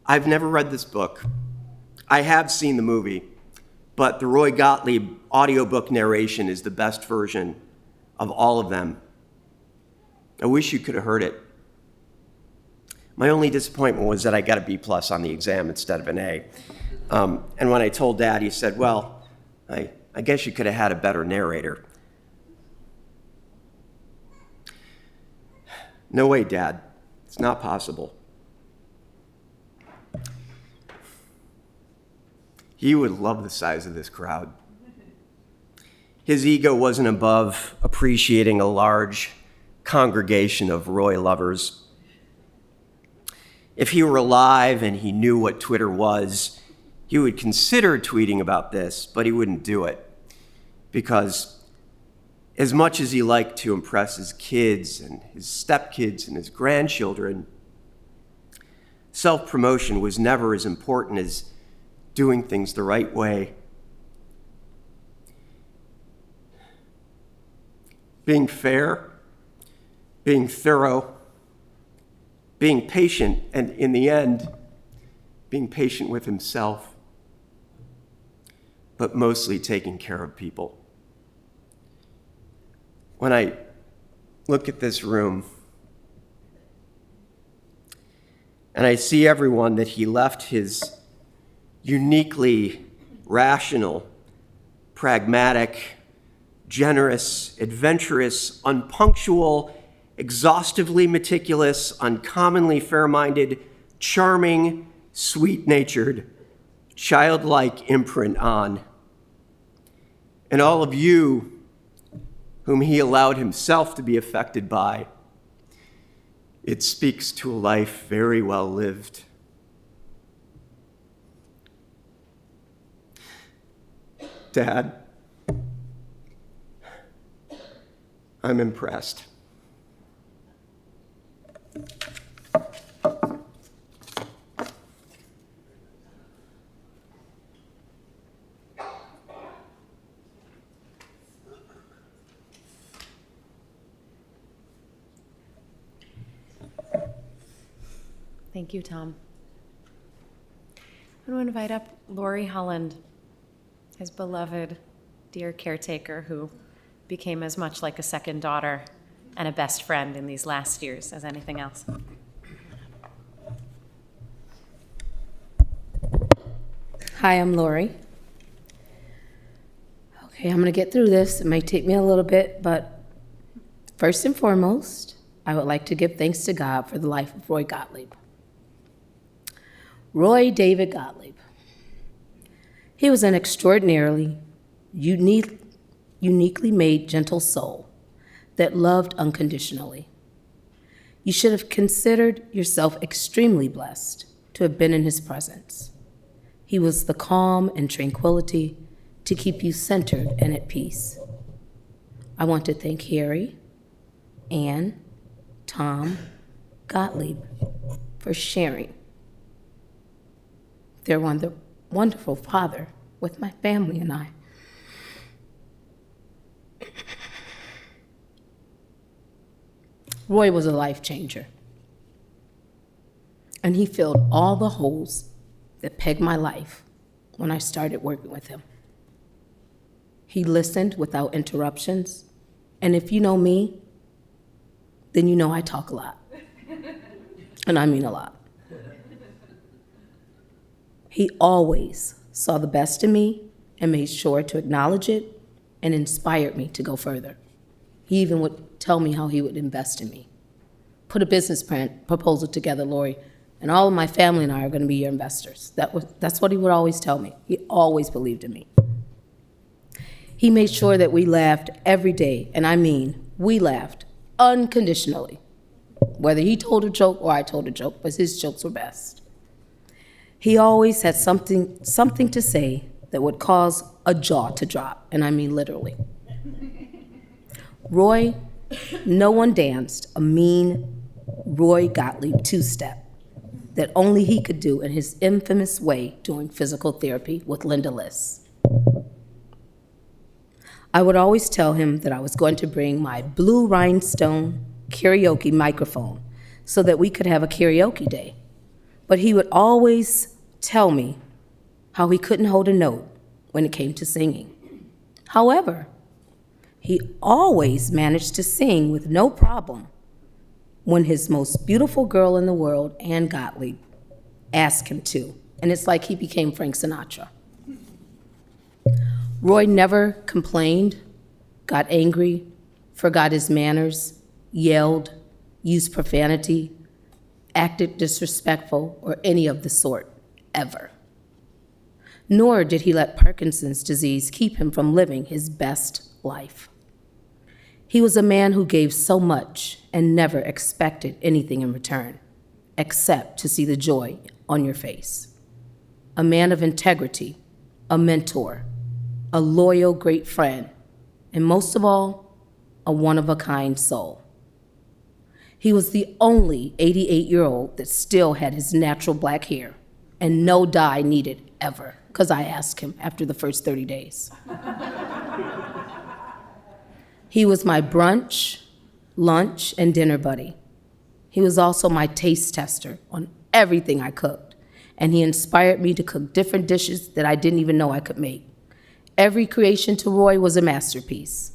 C: I've never read this book. I have seen the movie, but the Roy Gottlieb audiobook narration is the best version of all of them. I wish you could have heard it. My only disappointment was that I got a B+ on the exam instead of an A. And when I told Dad, he said, well, I guess you could have had a better narrator. No way, Dad. It's not possible. He would love the size of this crowd. His ego wasn't above appreciating a large congregation of Roy lovers. If he were alive and he knew what Twitter was, he would consider tweeting about this, but he wouldn't do it. Because as much as he liked to impress his kids and his stepkids and his grandchildren, self-promotion was never as important as doing things the right way. Being fair, being thorough, being patient, and in the end, being patient with himself, but mostly taking care of people. When I look at this room and I see everyone that he left his uniquely rational, pragmatic, generous, adventurous, unpunctual, exhaustively meticulous, uncommonly fair-minded, charming, sweet-natured, childlike imprint on. And all of you whom he allowed himself to be affected by, it speaks to a life very well lived. Dad, I'm impressed.
B: Thank you, Tom. I want to invite up Lori Holland, his beloved, dear caretaker who became as much like a second daughter and a best friend in these last years as anything else.
I: Hi, I'm Lori. Okay, I'm gonna get through this. It may take me a little bit, but first and foremost, I would like to give thanks to God for the life of Roy Gottlieb. Roy David Gottlieb. He was an extraordinarily uniquely made gentle soul that loved unconditionally. You should have considered yourself extremely blessed to have been in his presence. He was the calm and tranquility to keep you centered and at peace. I want to thank Harry, Anne, Tom, Gottlieb for sharing their wonderful father with my family and I. Roy was a life changer, and he filled all the holes that pegged my life when I started working with him. He listened without interruptions, and if you know me, then you know I talk a lot, and I mean a lot. He always saw the best in me and made sure to acknowledge it and inspired me to go further. He even would tell me how he would invest in me. Put a business proposal together, Lori, and all of my family and I are going to be your investors. That's what he would always tell me. He always believed in me. He made sure that we laughed every day, and I mean, we laughed unconditionally. Whether he told a joke or I told a joke, but his jokes were best. He always had something to say that would cause a jaw to drop, and I mean literally. Roy, no one danced a mean Roy Gottlieb two-step that only he could do in his infamous way during physical therapy with Linda Liss. I would always tell him that I was going to bring my blue rhinestone karaoke microphone so that we could have a karaoke day. But he would always tell me how he couldn't hold a note when it came to singing. However, he always managed to sing with no problem when his most beautiful girl in the world, Ann Gottlieb, asked him to. And it's like he became Frank Sinatra. Roy never complained, got angry, forgot his manners, yelled, used profanity, acted disrespectful, or any of the sort, ever. Nor did he let Parkinson's disease keep him from living his best life. He was a man who gave so much and never expected anything in return, except to see the joy on your face. A man of integrity, a mentor, a loyal, great friend, and most of all, a one-of-a-kind soul. He was the only 88-year-old that still had his natural black hair and no dye needed ever, because I asked him after the first 30 days. He was my brunch, lunch, and dinner buddy. He was also my taste tester on everything I cooked, and he inspired me to cook different dishes that I didn't even know I could make. Every creation to Roy was a masterpiece.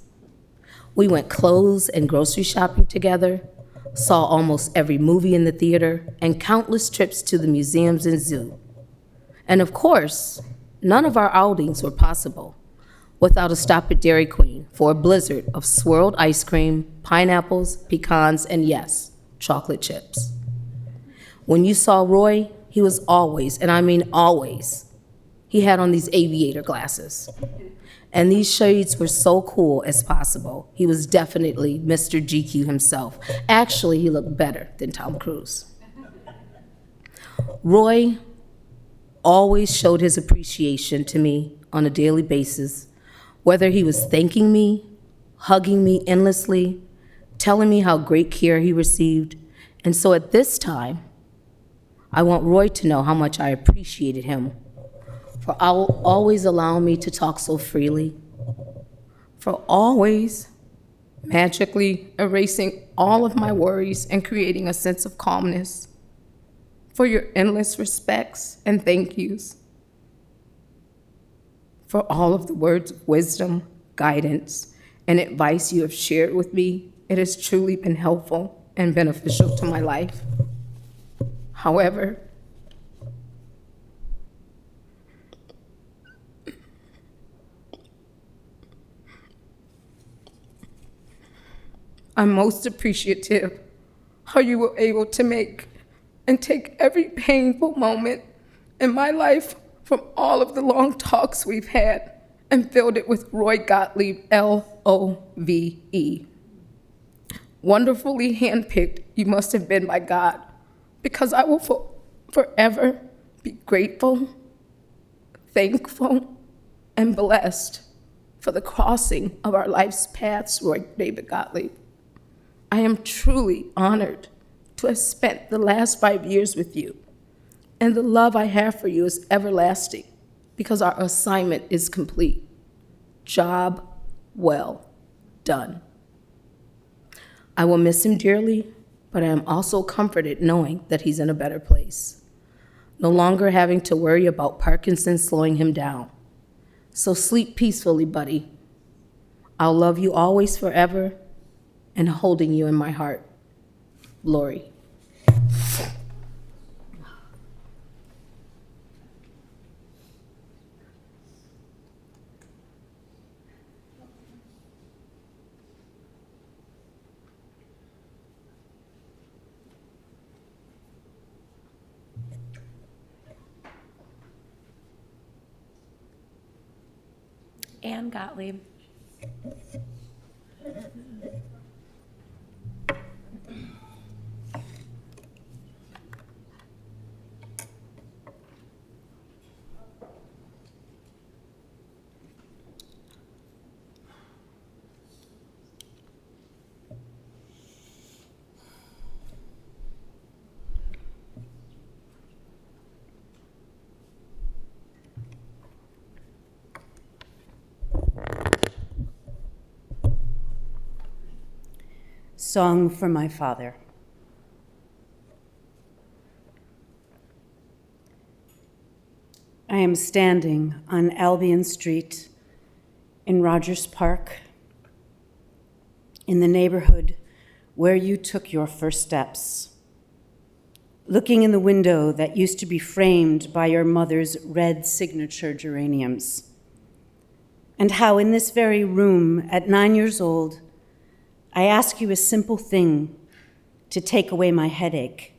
I: We went clothes and grocery shopping together, saw almost every movie in the theater, and countless trips to the museums and zoo. And of course, none of our outings were possible without a stop at Dairy Queen for a blizzard of swirled ice cream, pineapples, pecans, and yes, chocolate chips. When you saw Roy, he was always, and I mean always, he had on these aviator glasses. And these shades were so cool as possible. He was definitely Mr. GQ himself. Actually, he looked better than Tom Cruise. Roy always showed his appreciation to me on a daily basis, whether he was thanking me, hugging me endlessly, telling me how great care he received. And so at this time, I want Roy to know how much I appreciated him for always allowing me to talk so freely, for always magically erasing all of my worries and creating a sense of calmness, for your endless respects and thank yous, for all of the words of wisdom, guidance, and advice you have shared with me. It has truly been helpful and beneficial to my life. However, I'm most appreciative how you were able to make and take every painful moment in my life from all of the long talks we've had and filled it with Roy Gottlieb, L-O-V-E. Wonderfully handpicked you must have been by God, because I will forever be grateful, thankful, and blessed for the crossing of our life's paths, Roy David Gottlieb. I am truly honored to have spent the last 5 years with you, and the love I have for you is everlasting because our assignment is complete. Job well done. I will miss him dearly, but I am also comforted knowing that he's in a better place, no longer having to worry about Parkinson's slowing him down. So sleep peacefully, buddy. I'll love you always forever, and holding you in my heart. Lori.
B: Ann Gottlieb.
E: song for my father. I am standing on Albion Street in Rogers Park, in the neighborhood where you took your first steps, looking in the window that used to be framed by your mother's red signature geraniums, and how in this very room at 9 years old, I ask you a simple thing to take away my headache.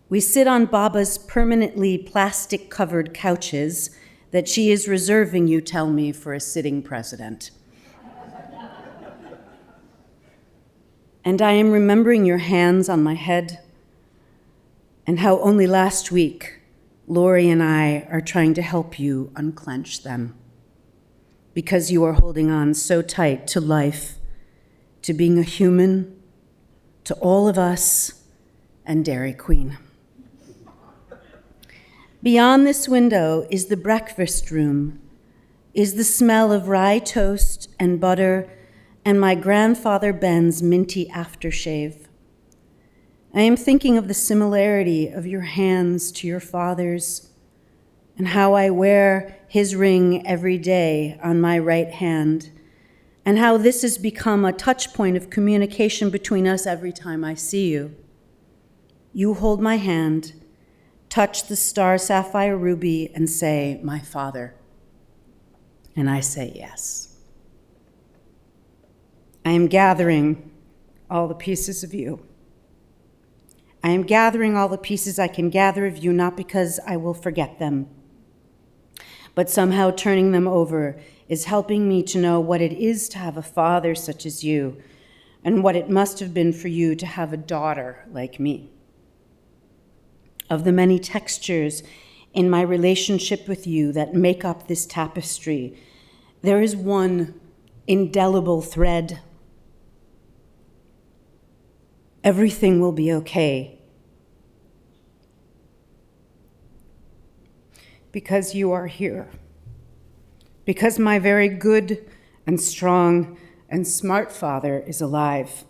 E: We sit on Baba's permanently plastic-covered couches that she is reserving, you tell me, for a sitting president. And I am remembering your hands on my head, and how only last week, Lori and I are trying to help you unclench them, because you are holding on so tight to life, to being a human, to all of us, and Dairy Queen. Beyond this window is the breakfast room, is the smell of rye toast and butter and my grandfather Ben's minty aftershave. I am thinking of the similarity of your hands to your father's and how I wear his ring every day on my right hand, and how this has become a touch point of communication between us every time I see you. You hold my hand, touch the star sapphire ruby, and say, "My father." And I say yes. I am gathering all the pieces of you. I am gathering all the pieces I can gather of you, not because I will forget them, but somehow turning them over is helping me to know what it is to have a father such as you, and what it must have been for you to have a daughter like me. Of the many textures in my relationship with you that make up this tapestry, there is one indelible thread. Everything will be okay. Because you are here. Because my very good and strong and smart father is alive.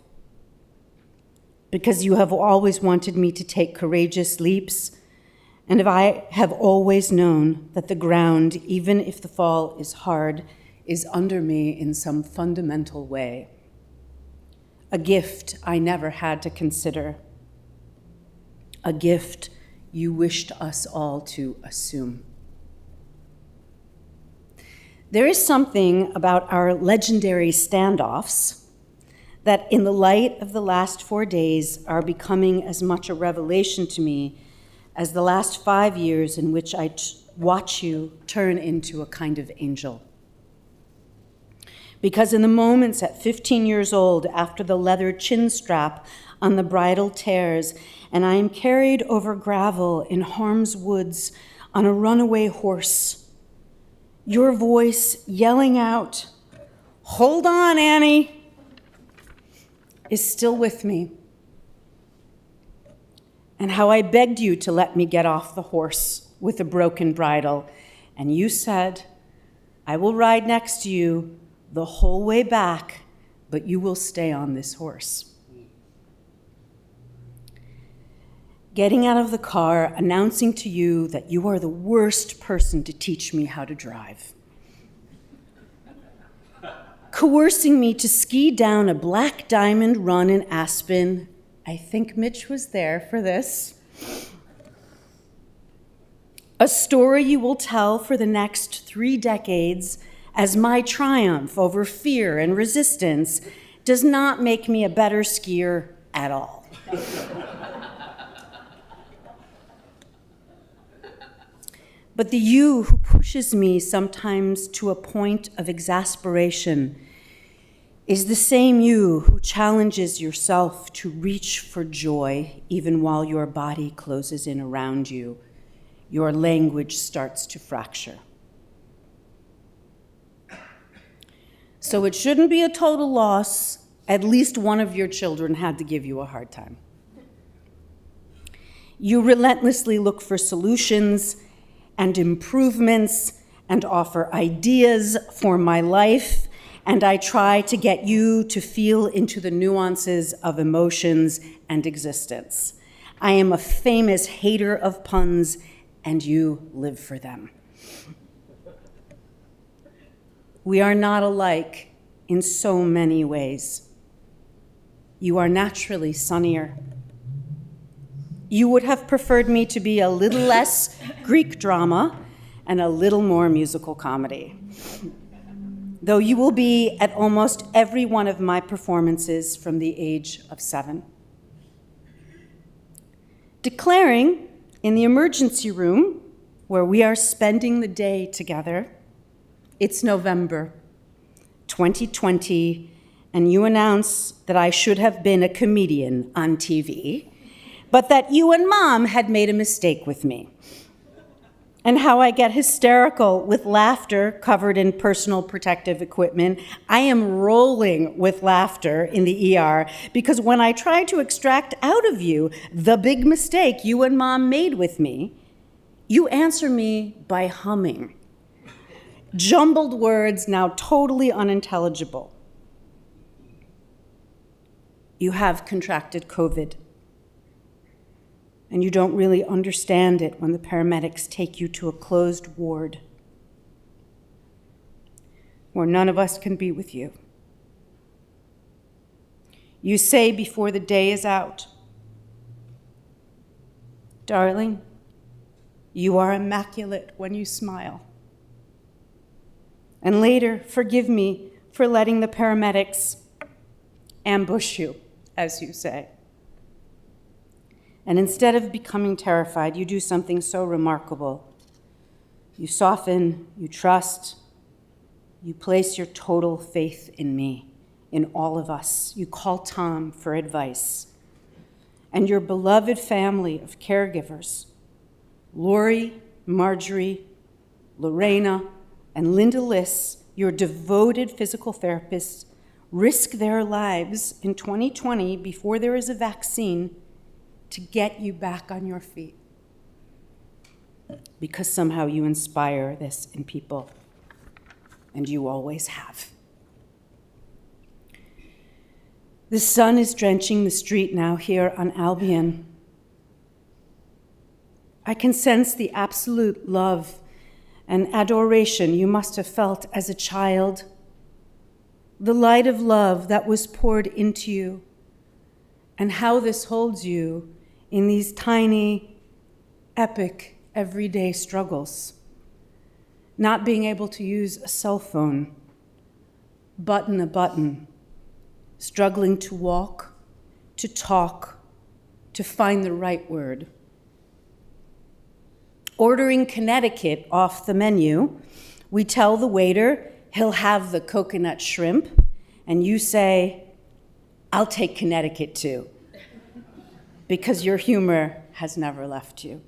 E: Because you have always wanted me to take courageous leaps, and if I have always known that the ground, even if the fall is hard, is under me in some fundamental way. A gift I never had to consider. A gift you wished us all to assume. There is something about our legendary standoffs that in the light of the last 4 days are becoming as much a revelation to me as the last 5 years in which I watch you turn into a kind of angel. Because in the moments at 15 years old, after the leather chin strap on the bridle tears, and I am carried over gravel in harm's woods on a runaway horse, your voice yelling out, "Hold on, Annie," is still with me. And how I begged you to let me get off the horse with a broken bridle, and you said, "I will ride next to you the whole way back, but you will stay on this horse." Getting out of the car, announcing to you that you are the worst person to teach me how to drive. Coercing me to ski down a Black Diamond run in Aspen. I think Mitch was there for this. A story you will tell for the next 3 decades as my triumph over fear and resistance does not make me a better skier at all. But the you who pushes me sometimes to a point of exasperation is the same you who challenges yourself to reach for joy even while your body closes in around you. Your language starts to fracture. So it shouldn't be a total loss. At least one of your children had to give you a hard time. You relentlessly look for solutions and improvements and offer ideas for my life and I try to get you to feel into the nuances of emotions and existence. I am a famous hater of puns, and you live for them. We are not alike in so many ways. You are naturally sunnier. You would have preferred me to be a little less Greek drama and a little more musical comedy. Though you will be at almost every one of my performances from the age of 7. Declaring in the emergency room, where we are spending the day together, it's November 2020, and you announce that I should have been a comedian on TV, but that you and Mom had made a mistake with me. And how I get hysterical with laughter covered in personal protective equipment. I am rolling with laughter in the ER because when I try to extract out of you the big mistake you and Mom made with me, you answer me by humming. Jumbled words now totally unintelligible. You have contracted COVID. And you don't really understand it when the paramedics take you to a closed ward where none of us can be with you. You say before the day is out, "Darling, you are immaculate when you smile." And later, forgive me for letting the paramedics ambush you, as you say. And instead of becoming terrified, you do something so remarkable. You soften, you trust, you place your total faith in me, in all of us. You call Tom for advice. And your beloved family of caregivers, Lori, Marjorie, Lorena, and Linda Liss, your devoted physical therapists, risk their lives in 2020 before there is a vaccine to get you back on your feet. Because somehow you inspire this in people, and you always have. The sun is drenching the street now here on Albion. I can sense the absolute love and adoration you must have felt as a child, the light of love that was poured into you, and how this holds you in these tiny, epic, everyday struggles. Not being able to use a cell phone, button a button, struggling to walk, to talk, to find the right word. Ordering Connecticut off the menu, we tell the waiter he'll have the coconut shrimp, and you say, "I'll take Connecticut too," because your humor has never left you.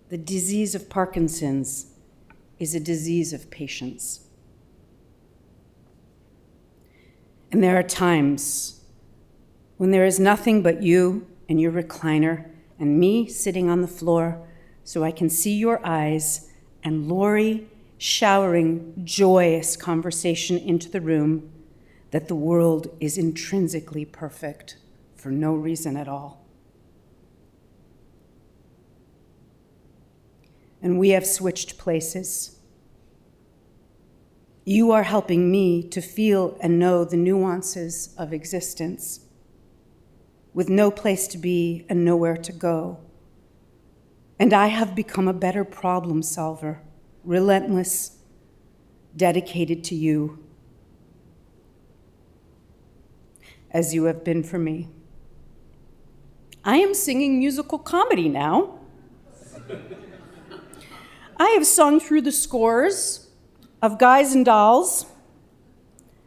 E: The disease of Parkinson's is a disease of patience. And there are times when there is nothing but you and your recliner and me sitting on the floor so I can see your eyes and Lori showering joyous conversation into the room that the world is intrinsically perfect for no reason at all. And we have switched places. You are helping me to feel and know the nuances of existence, with no place to be and nowhere to go. And I have become a better problem solver, relentless, dedicated to you, as you have been for me. I am singing musical comedy now. I have sung through the scores of Guys and Dolls,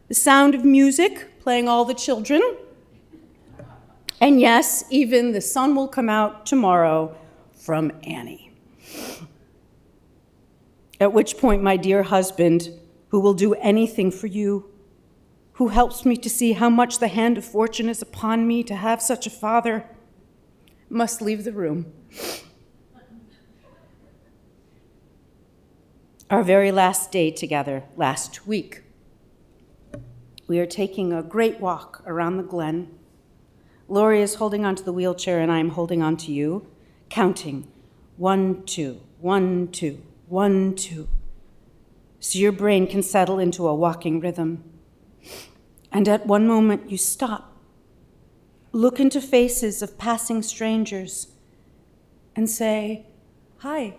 E: The Sound of Music, playing all the children, and yes, even The Sun Will Come Out Tomorrow from Annie. At which point my dear husband, who will do anything for you, who helps me to see how much the hand of fortune is upon me to have such a father, must leave the room. Our very last day together, last week, We are taking a great walk around the glen. Lori is holding onto the wheelchair and I am holding onto you, counting 1, 2, 1, 2, 1, 2, so your brain can settle into a walking rhythm. And at one moment you stop, look into faces of passing strangers, and say, "Hi."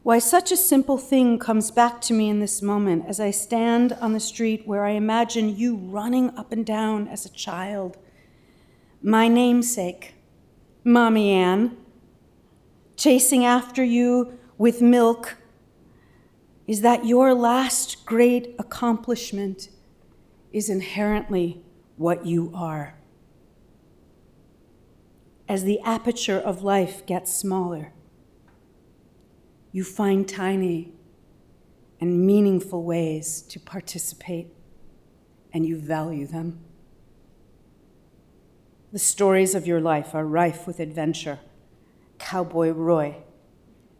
E: Why, such a simple thing comes back to me in this moment as I stand on the street where I imagine you running up and down as a child. My namesake, Mommy Ann, chasing after you with milk, is that your last great accomplishment is inherently what you are. As the aperture of life gets smaller, you find tiny and meaningful ways to participate, and you value them. The stories of your life are rife with adventure. Cowboy Roy,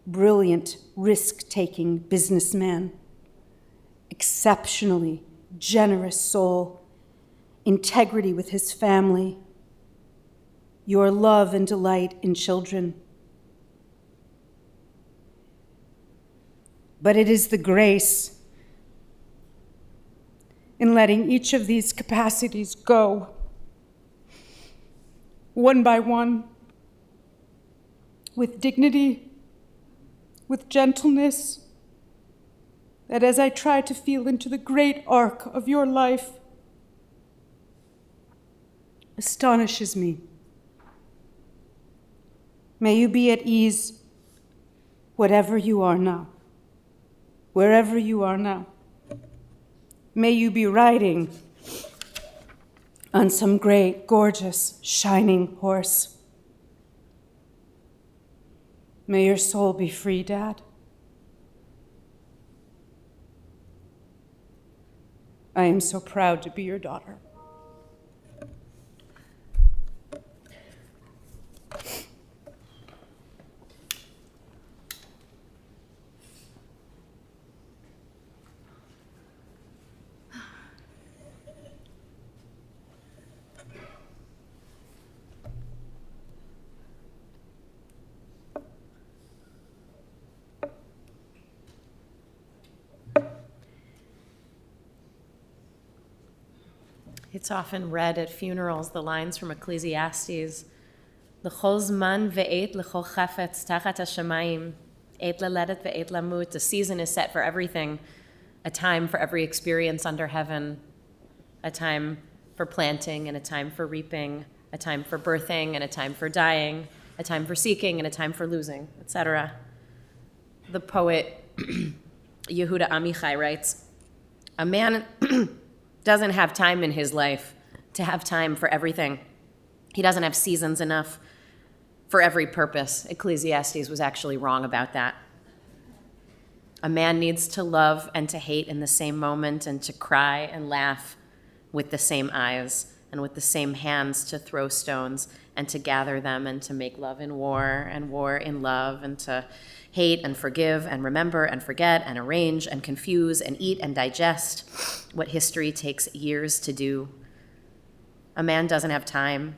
E: brilliant, risk-taking businessman, exceptionally generous soul, integrity with his family, your love and delight in children. But it is the grace in letting each of these capacities go, one by one, with dignity, with gentleness, that as I try to feel into the great arc of your life, astonishes me. May you be at ease, whatever you are now, wherever you are now. May you be riding on some great, gorgeous, shining horse. May your soul be free, Dad. I am so proud to be your daughter.
B: It's often read at funerals, the lines from Ecclesiastes, L'chol zman ve'et l'chol chafetz tachat hashamayim, et leledet ve'et lamut. A season is set for everything, a time for every experience under heaven, a time for planting and a time for reaping, a time for birthing and a time for dying, a time for seeking and a time for losing, etc. The poet Yehuda Amichai writes, a man doesn't have time in his life to have time for everything. He doesn't have seasons enough for every purpose. Ecclesiastes was actually wrong about that. A man needs to love and to hate in the same moment and to cry and laugh with the same eyes and with the same hands to throw stones and to gather them and to make love in war and war in love and to hate and forgive and remember and forget and arrange and confuse and eat and digest what history takes years to do. A man doesn't have time.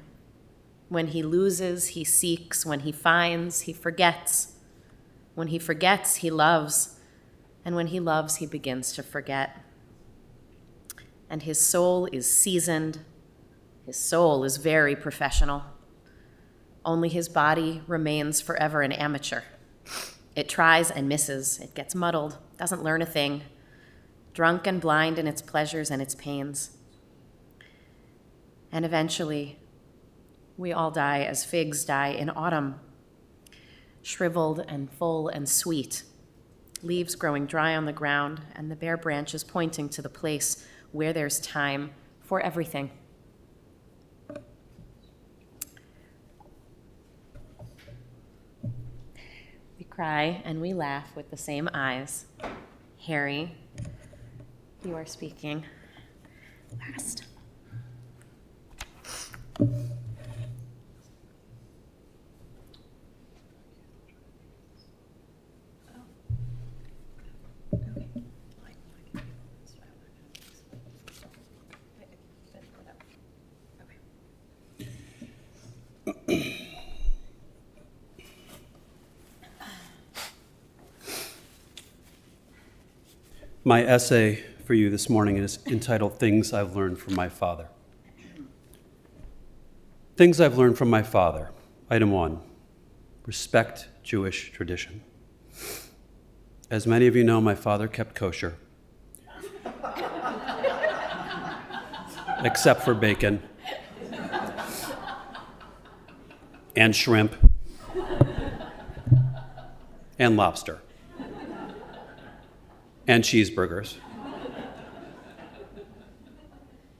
B: When he loses, he seeks. When he finds, he forgets. When he forgets, he loves. And when he loves, he begins to forget. And his soul is seasoned. His soul is very professional. Only his body remains forever an amateur. It tries and misses. It gets muddled, doesn't learn a thing, drunk and blind in its pleasures and its pains. And eventually, we all die as figs die in autumn, shriveled and full and sweet, leaves growing dry on the ground, and the bare branches pointing to the place where there's time for everything. We cry and we laugh with the same eyes. Harry, you are speaking last.
D: My essay for you this morning is entitled Things I've Learned from My Father. Things I've learned from my father. Item 1, respect Jewish tradition. As many of you know, my father kept kosher, except for bacon and shrimp and lobster and cheeseburgers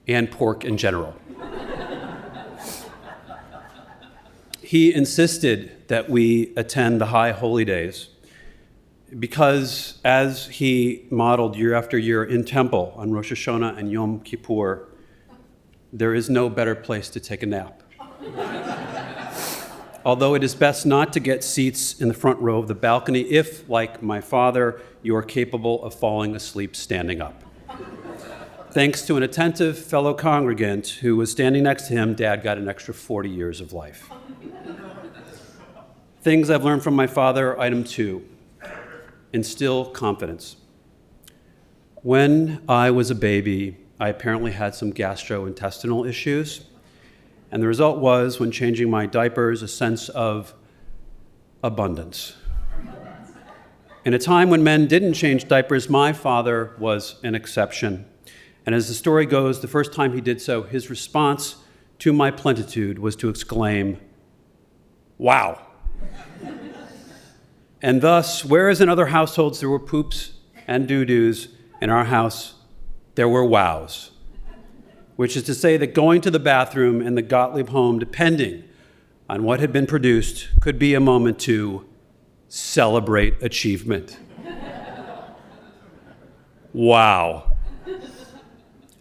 D: and pork in general. He insisted that we attend the high holy days because, as he modeled year after year in temple on Rosh Hashanah and Yom Kippur, there is no better place to take a nap. Although it is best not to get seats in the front row of the balcony if, like my father, you are capable of falling asleep standing up. Thanks to an attentive fellow congregant who was standing next to him, Dad got an extra 40 years of life. Things I've learned from my father. Item 2, instill confidence. When I was a baby, I apparently had some gastrointestinal issues, and the result was, when changing my diapers, a sense of abundance. In a time when men didn't change diapers, my father was an exception. And as the story goes, the first time he did so, his response to my plenitude was to exclaim, "Wow." And thus, whereas in other households there were poops and doo-doos, in our house there were wows. Which is to say that going to the bathroom in the Gottlieb home, depending on what had been produced, could be a moment to celebrate achievement. Wow.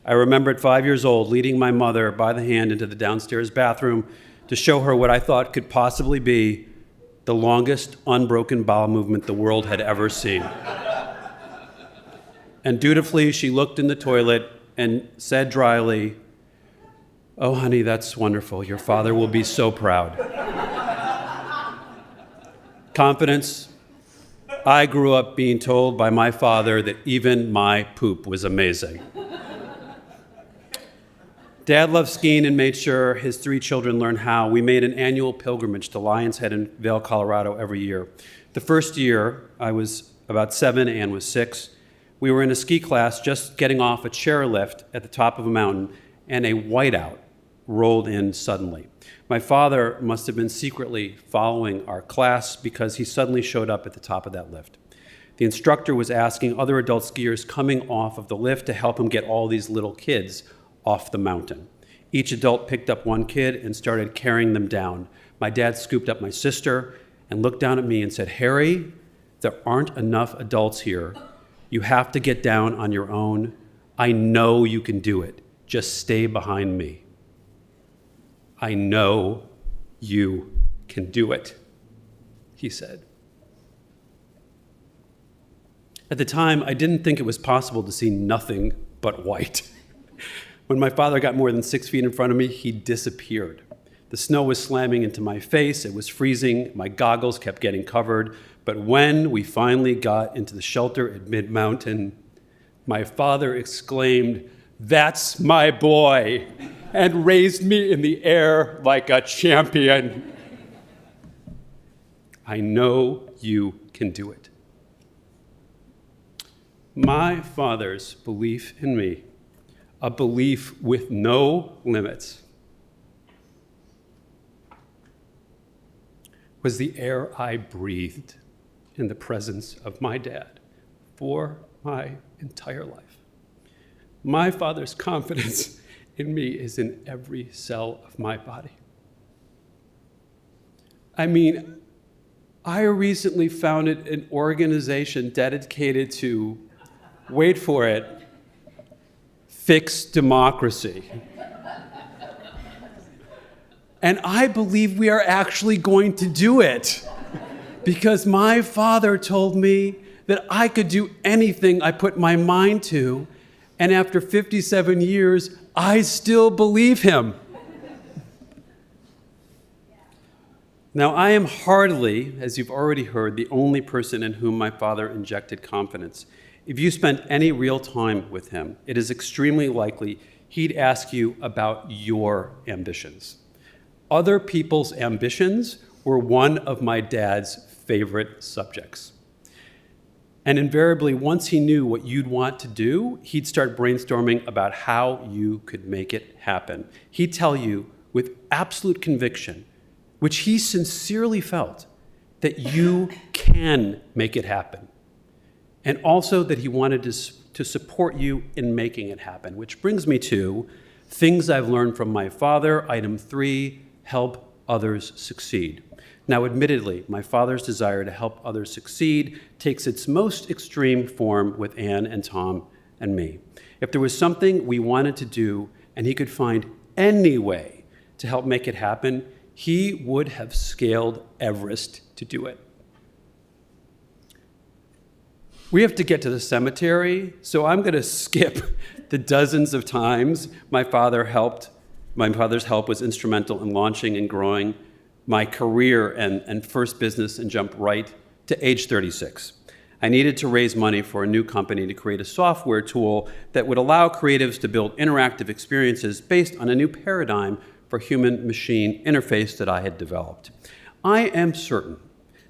D: I remember at 5 years old leading my mother by the hand into the downstairs bathroom to show her what I thought could possibly be the longest unbroken bowel movement the world had ever seen. And dutifully, she looked in the toilet and said dryly, "Oh, honey, that's wonderful. Your father will be so proud." Confidence. I grew up being told by my father that even my poop was amazing. Dad loved skiing and made sure his 3 children learned how. We made an annual pilgrimage to Lion's Head in Vail, Colorado every year. The first year, I was about 7, Ann was 6. We were in a ski class just getting off a chairlift at the top of a mountain, and a whiteout rolled in suddenly. My father must have been secretly following our class because he suddenly showed up at the top of that lift. The instructor was asking other adult skiers coming off of the lift to help him get all these little kids off the mountain. Each adult picked up one kid and started carrying them down. My dad scooped up my sister and looked down at me and said, "Harry, there aren't enough adults here. You have to get down on your own. I know you can do it. Just stay behind me." "I know you can do it," he said. At the time, I didn't think it was possible to see nothing but white. When my father got more than 6 feet in front of me, he disappeared. The snow was slamming into my face. It was freezing. My goggles kept getting covered. But when we finally got into the shelter at mid-mountain, my father exclaimed, "That's my boy," and raised me in the air like a champion. I know you can do it. My father's belief in me, a belief with no limits, was the air I breathed in the presence of my dad for my entire life. My father's confidence in me is in every cell of my body. I mean, I recently founded an organization dedicated to, wait for it, fix democracy. And I believe we are actually going to do it because my father told me that I could do anything I put my mind to, and after 57 years, I still believe him. Now, I am hardly, as you've already heard, the only person in whom my father injected confidence. if you spent any real time with him, it is extremely likely he'd ask you about your ambitions. Other people's ambitions were one of my dad's favorite subjects. And invariably, once he knew what you'd want to do, he'd start brainstorming about how you could make it happen. He'd tell you with absolute conviction, which he sincerely felt, that you can make it happen. And also that he wanted to support you in making it happen, which brings me to things I've learned from my father. Item 3, help others succeed. Now, admittedly, my father's desire to help others succeed takes its most extreme form with Anne and Tom and me. If there was something we wanted to do and he could find any way to help make it happen, he would have scaled Everest to do it. We have to get to the cemetery, so I'm going to skip the dozens of times my father's help was instrumental in launching and growing my career and first business, and jump right to age 36. I needed to raise money for a new company to create a software tool that would allow creatives to build interactive experiences based on a new paradigm for human-machine interface that I had developed. I am certain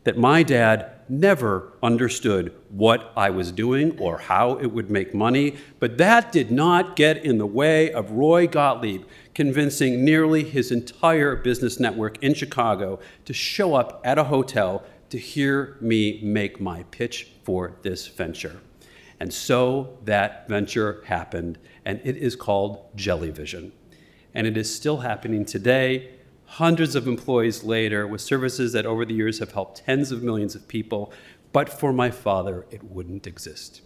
D: that my dad never understood what I was doing or how it would make money, but that did not get in the way of Roy Gottlieb convincing nearly his entire business network in Chicago to show up at a hotel to hear me make my pitch for this venture. And so that venture happened, and it is called Jellyvision. And it is still happening today, hundreds of employees later, with services that over the years have helped tens of millions of people. But for my father, it wouldn't exist.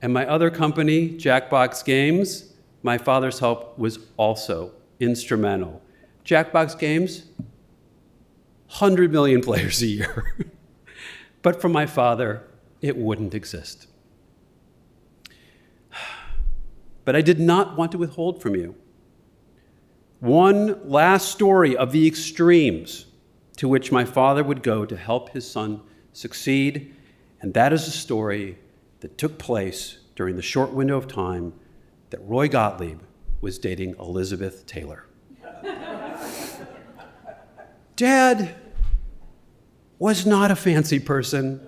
D: And my other company, Jackbox Games, my father's help was also instrumental. Jackbox Games, 100 million players a year. But for my father, it wouldn't exist. But I did not want to withhold from you one last story of the extremes to which my father would go to help his son succeed, and that is a story that took place during the short window of time that Roy Gottlieb was dating Elizabeth Taylor. Dad was not a fancy person,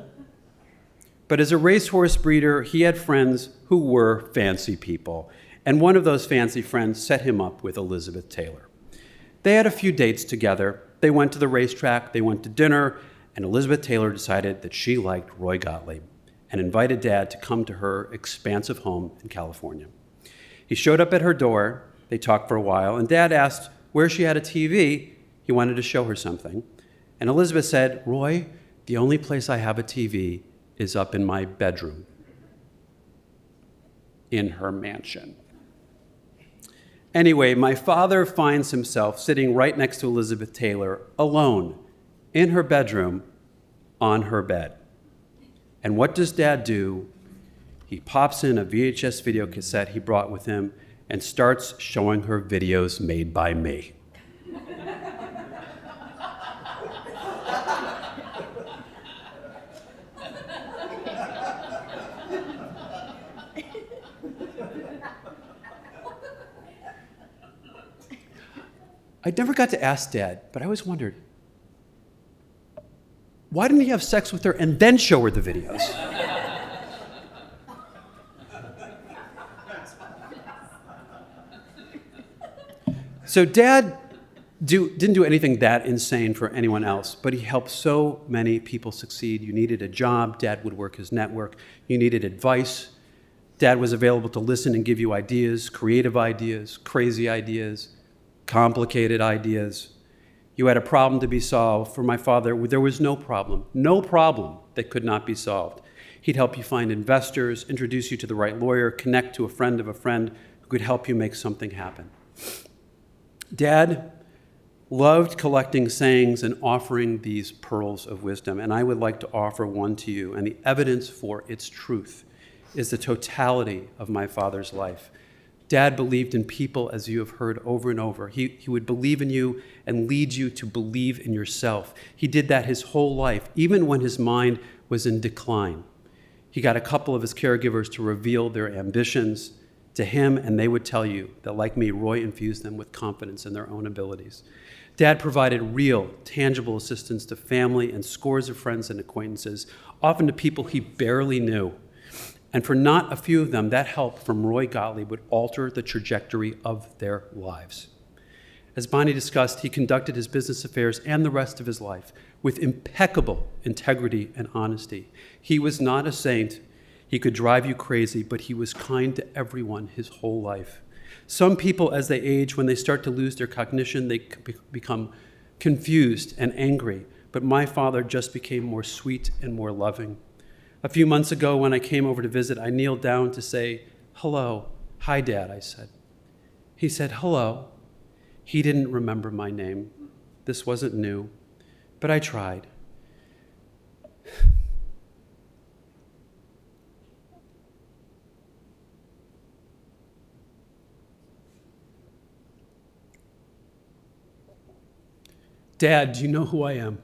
D: but as a racehorse breeder, he had friends who were fancy people. And one of those fancy friends set him up with Elizabeth Taylor. They had a few dates together. They went to the racetrack, they went to dinner, and Elizabeth Taylor decided that she liked Roy Gottlieb and invited Dad to come to her expansive home in California. He showed up at her door, they talked for a while, and Dad asked where she had a TV. He wanted to show her something. And Elizabeth said, Roy, the only place I have a TV is up in my bedroom in her mansion. Anyway, my father finds himself sitting right next to Elizabeth Taylor, alone, in her bedroom, on her bed. And what does Dad do? He pops in a VHS video cassette he brought with him and starts showing her videos made by me. I never got to ask Dad, but I always wondered, why didn't he have sex with her and then show her the videos? So Dad didn't do anything that insane for anyone else, but he helped so many people succeed. You needed a job, Dad would work his network. You needed advice, Dad was available to listen and give you ideas, creative ideas, crazy ideas, complicated ideas. You had a problem to be solved. For my father, there was no problem that could not be solved. He'd help you find investors, introduce you to the right lawyer, connect to a friend of a friend who could help you make something happen. Dad loved collecting sayings and offering these pearls of wisdom, and I would like to offer one to you, and the evidence for its truth is the totality of my father's life. Dad believed in people, as you have heard over and over. He would believe in you and lead you to believe in yourself. He did that his whole life, even when his mind was in decline. He got a couple of his caregivers to reveal their ambitions to him, and they would tell you that, like me, Roy infused them with confidence in their own abilities. Dad provided real, tangible assistance to family and scores of friends and acquaintances, often to people he barely knew. And for not a few of them, that help from Roy Gottlieb would alter the trajectory of their lives. As Bonnie discussed, he conducted his business affairs and the rest of his life with impeccable integrity and honesty. He was not a saint. He could drive you crazy, but he was kind to everyone his whole life. Some people, as they age, when they start to lose their cognition, they become confused and angry. But my father just became more sweet and more loving. A few months ago, when I came over to visit, I kneeled down to say, "Hello." "Hi, Dad," I said. He said, "Hello." He didn't remember my name. This wasn't new, but I tried. "Dad, do you know who I am?"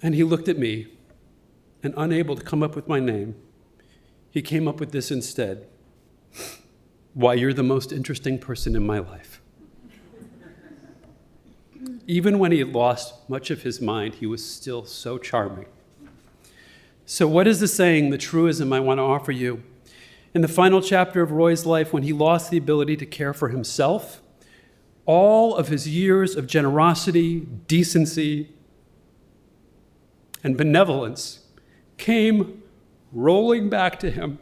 D: And he looked at me, and unable to come up with my name, he came up with this instead. "Why, you're the most interesting person in my life." Even when he had lost much of his mind, he was still so charming. So what is the saying, the truism I want to offer you? In the final chapter of Roy's life, when he lost the ability to care for himself, all of his years of generosity, decency, and benevolence came rolling back to him.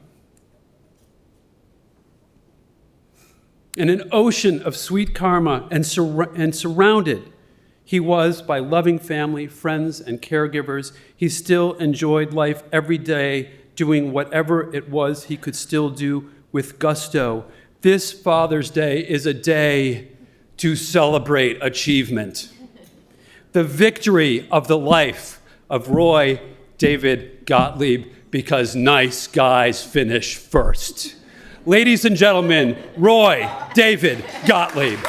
D: In an ocean of sweet karma, and surrounded he was by loving family, friends, and caregivers, he still enjoyed life every day, doing whatever it was he could still do with gusto. This Father's Day is a day to celebrate achievement. The victory of the life of Roy David Gottlieb, because nice guys finish first. Ladies and gentlemen, Roy David Gottlieb.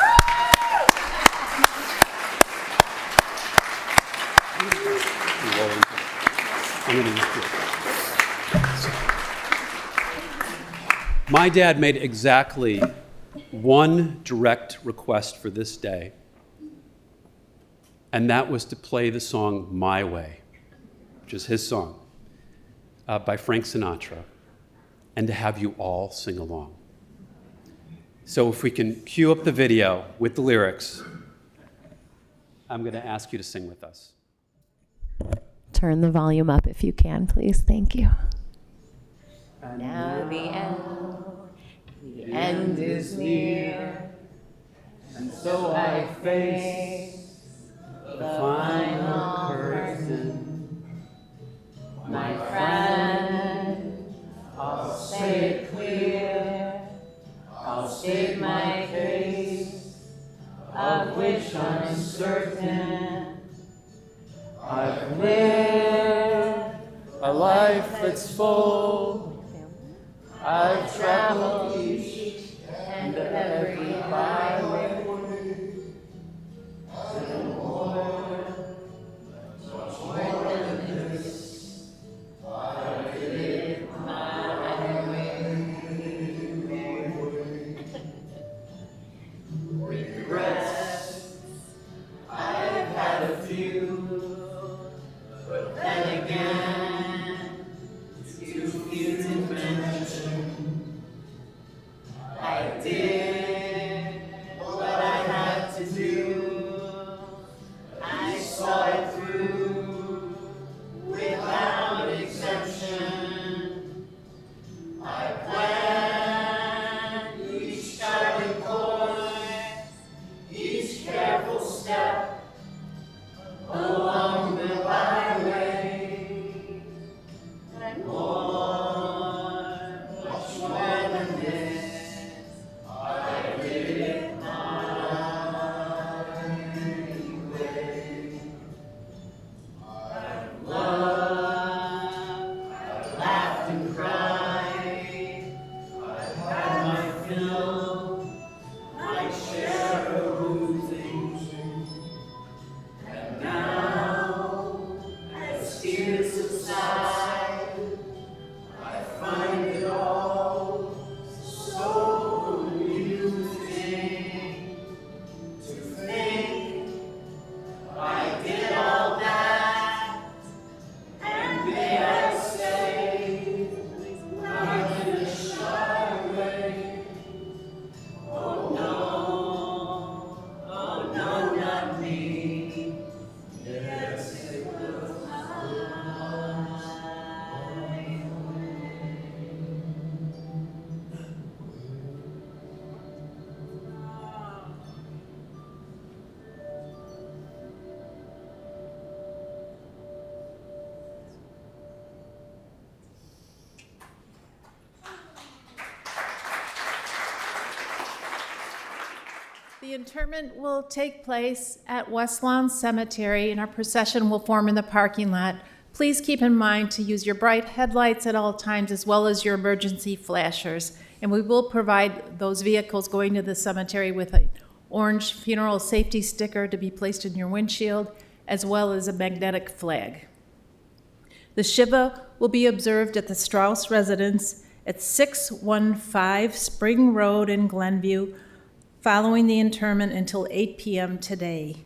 D: My dad made exactly one direct request for this day, and that was to play the song "My Way," which is his song, by Frank Sinatra, and to have you all sing along. So if we can cue up the video with the lyrics, I'm going to ask you to sing with us.
J: Turn the volume up if you can, please. Thank you.
B: Now the end is near,
D: And so I face the final curtain. My friend, I'll say it clear. I'll state my case, of which I'm certain. I've lived a life that's full. I've traveled each and every highway. And more than this, I did my way. Regrets, I've had a few, but then again, too few to mention.
A: interment will take place at West Lawn Cemetery, and our procession will form in the parking lot. Please keep in mind to use your bright headlights at all times, as well as your emergency flashers. And we will provide those vehicles going to the cemetery with an orange funeral safety sticker to be placed in your windshield, as well as a magnetic flag. The Shiva will be observed at the Straus residence at 615 Spring Road in Glenview, following the interment until 8 p.m. today.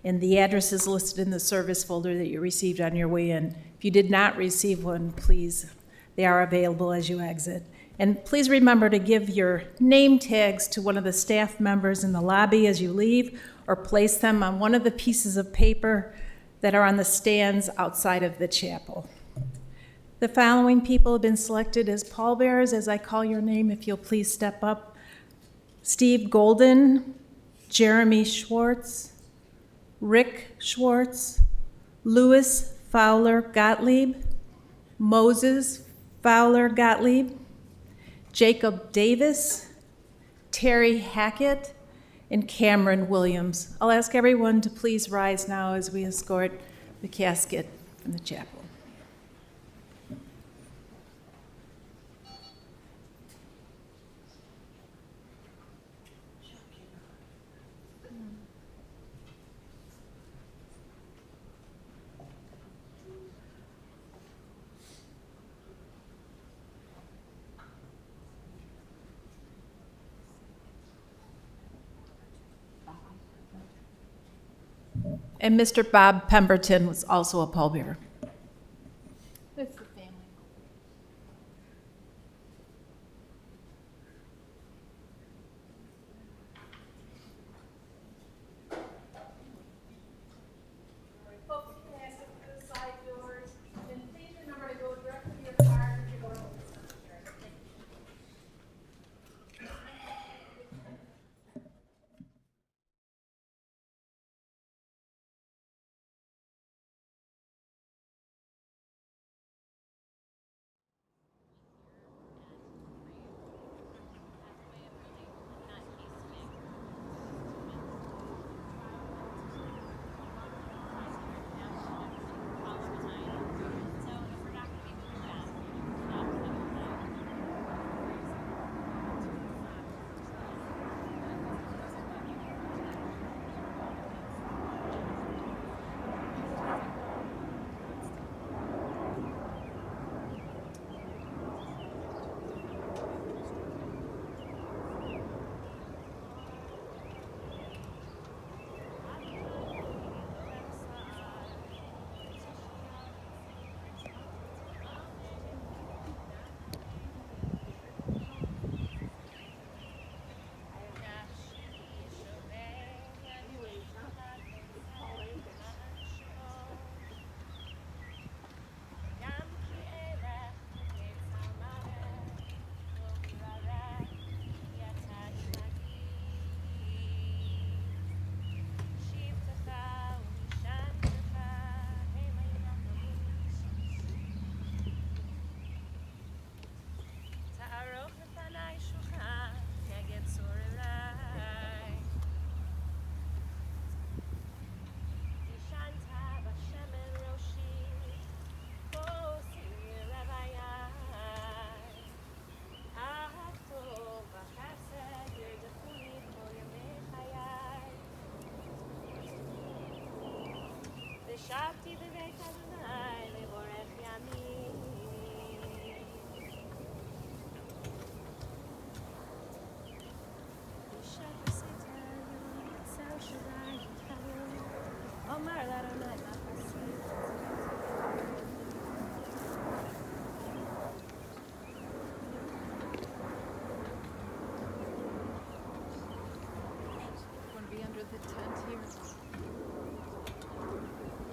A: And the address is listed in the service folder that you received on your way in. If you did not receive one, please, they are available as you exit. And please remember to give your name tags to one of the staff members in the lobby as you leave, or place them on one of the pieces of paper that are on the stands outside of the chapel. The following people have been selected as pallbearers. As I call your name, if you'll please step up. Steve Golden, Jeremy Schwartz, Rick Schwartz, Louis Fowler Gottlieb, Moses Fowler Gottlieb, Jacob Davis, Terry Hackett, and Cameron Williams. I'll ask everyone to please rise now as we escort the casket from the chapel. And Mr. Bob Pemberton was also a pallbearer. That's the family. Folks, you can ask for the side doors, and please remember to go directly to your car if you're going to the cemetery.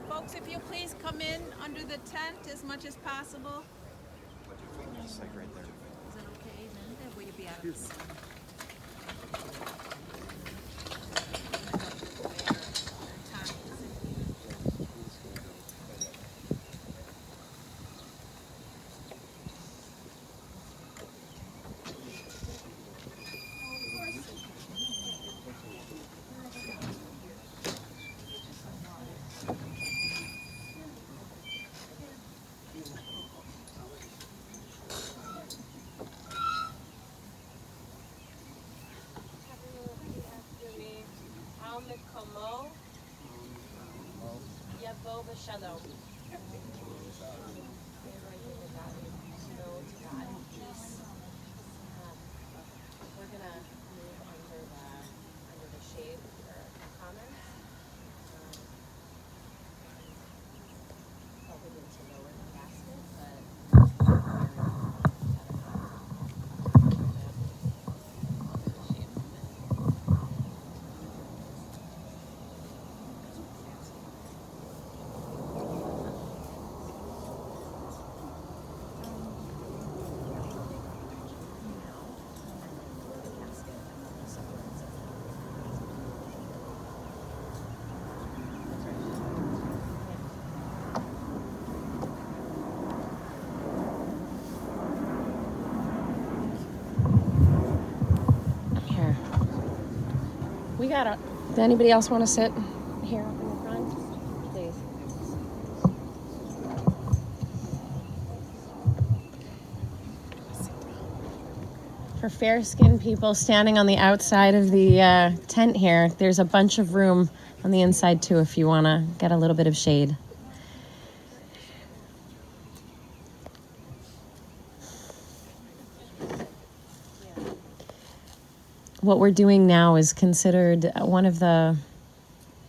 A: Folks, if you'll please come in under the tent as much as possible.
C: Just like right there.
A: Is it okay then? Will you be out of the sun?
B: Mekomo Yavo B'Shalom. We're gonna move under the shade for comments. Probably need to lower the basket, but here. We gotta. Does anybody else want to sit here up in the front? Please. For fair-skinned people standing on the outside of the tent here, there's a bunch of room on the inside too if you want to get a little bit of shade. What we're doing now is considered one of the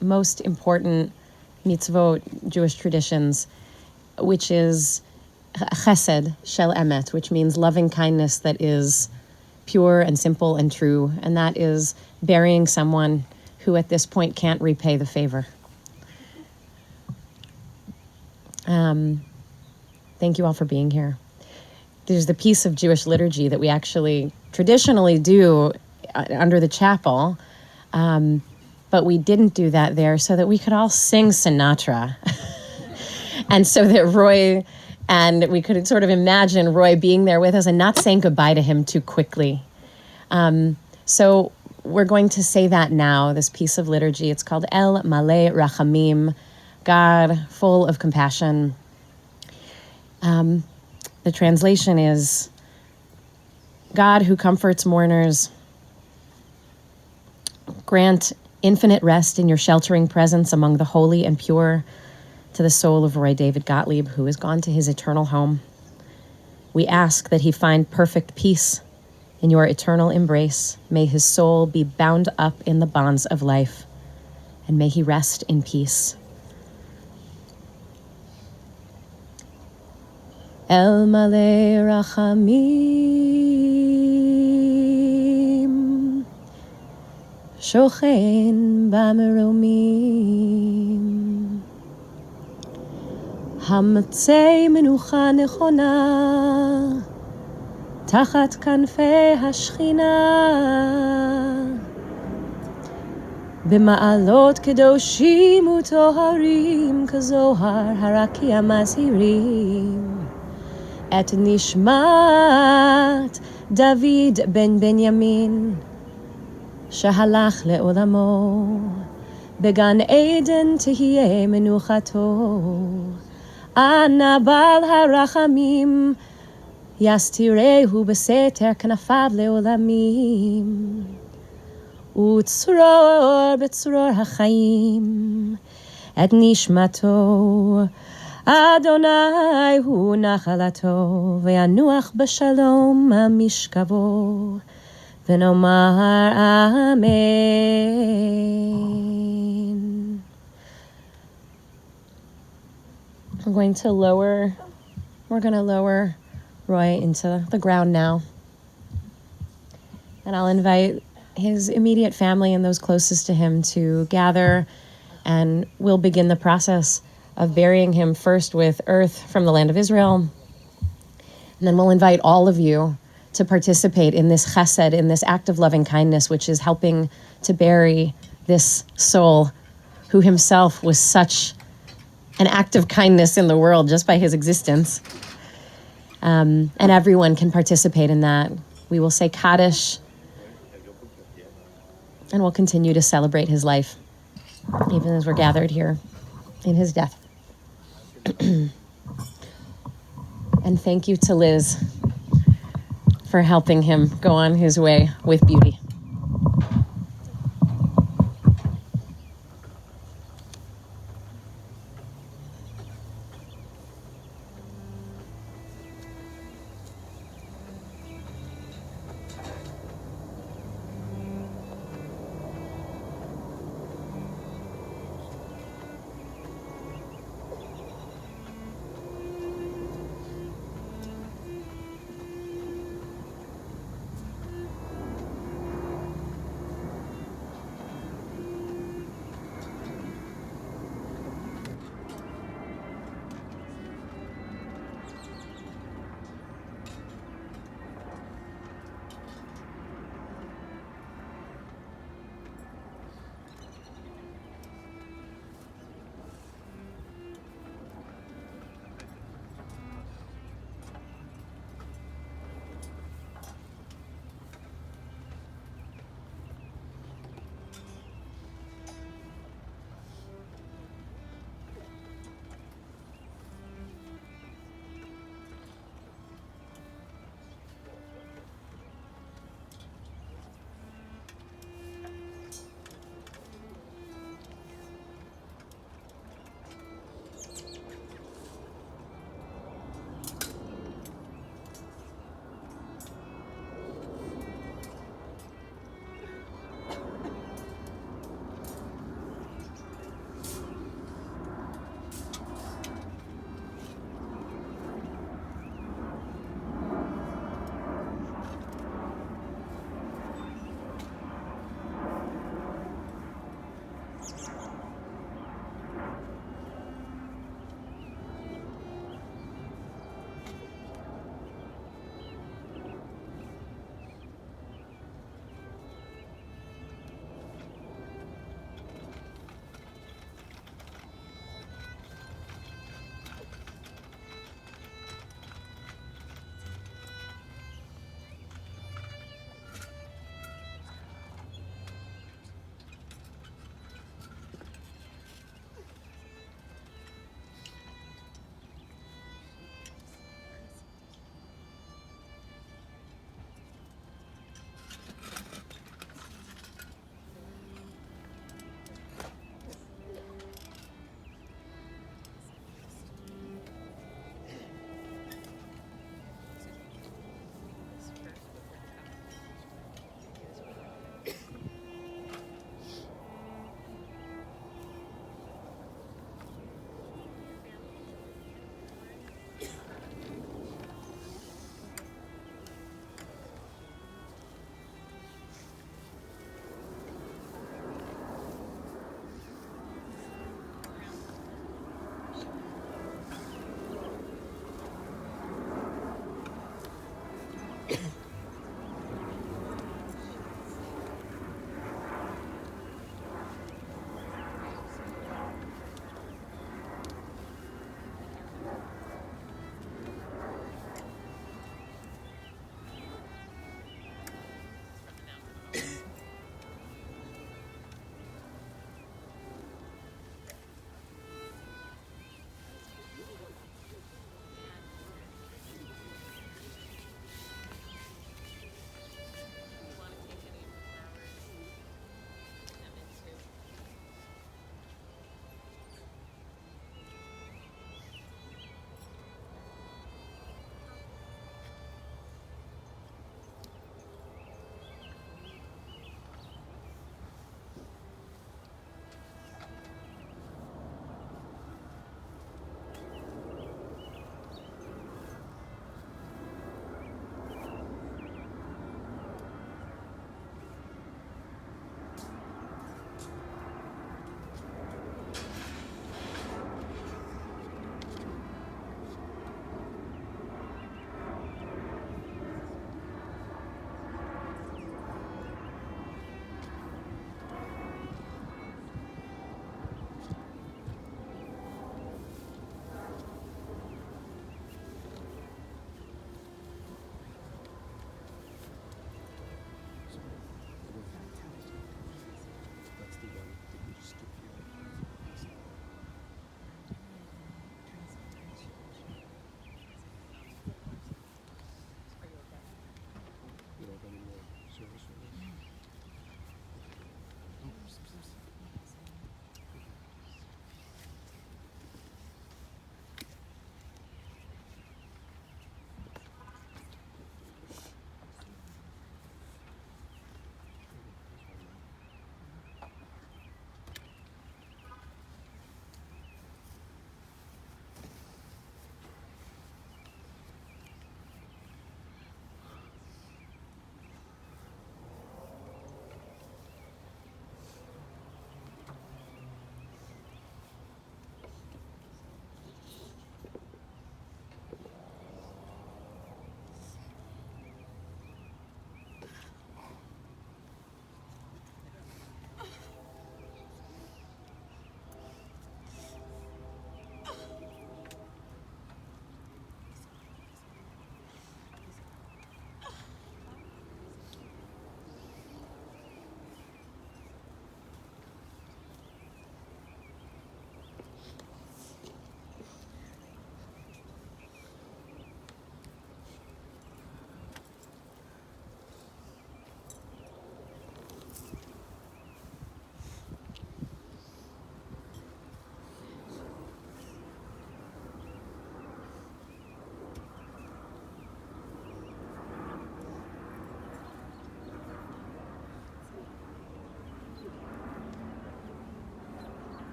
B: most important mitzvot Jewish traditions, which is chesed shel emet, which means loving kindness that is pure and simple and true, and that is burying someone who at this point can't repay the favor. Thank you all for being here. There's the piece of Jewish liturgy that we actually traditionally do under the chapel, but we didn't do that there so that we could all sing Sinatra. And so that Roy, and we could sort of imagine Roy being there with us and not saying goodbye to him too quickly. So we're going to say that now, this piece of liturgy. It's called El Malei Rachamim, God full of compassion. The translation is, God who comforts mourners, grant infinite rest in your sheltering presence among the holy and pure to the soul of Roy David Gottlieb, who has gone to his eternal home. We ask that he find perfect peace in your eternal embrace. May his soul be bound up in the bonds of life, and may he rest in peace. El Malei Rachamim, Shochen B'Meromim, Hamtzei Menucha Nechona, Tachat Kanfei Hashchina, B'Ma'alot Kedoshim U'Toharim, Kazohar Harakia Mazhirim, Et Nishmat David ben Benyamin, Shahalach le'olamo, Began Eden Tehiyeh Menuchato, Ana Bal Harachamim, Yastirehu Beseter Knafav le'olamim, Utzror betzror hachayim, Et Nishmato, Adonai hu nachalato, Ve'anuach b'shalom mishkavo, V'nomar Amen. We're going to lower Roy into the ground now. And I'll invite his immediate family and those closest to him to gather, and we'll begin the process of burying him first with earth from the land of Israel. And then we'll invite all of you to participate in this chesed, in this act of loving kindness, which is helping to bury this soul who himself was such an act of kindness in the world just by his existence. And everyone can participate in that. We will say Kaddish, and we'll continue to celebrate his life, even as we're gathered here in his death. And thank you to Liz for helping him go on his way with beauty.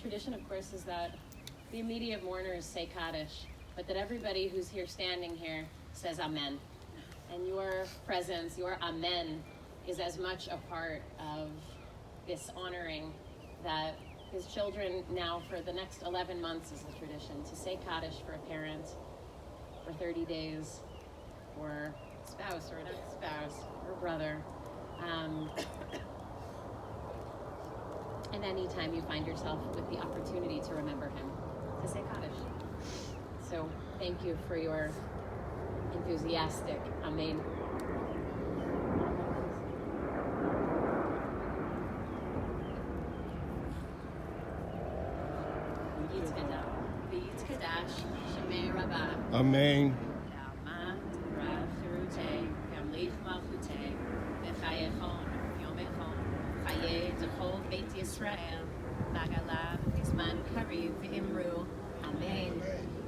B: tradition, of course, is that the immediate mourners say Kaddish, but that everybody who's here standing here says Amen. And your presence, your Amen, is as much a part of this honoring that his children now for the next 11 months is a tradition to say Kaddish for a parent for 30 days, or spouse, or not spouse, or brother. And anytime you find yourself with the opportunity to remember him, to say Kaddish. So thank you for your enthusiastic Amen.
K: Amen.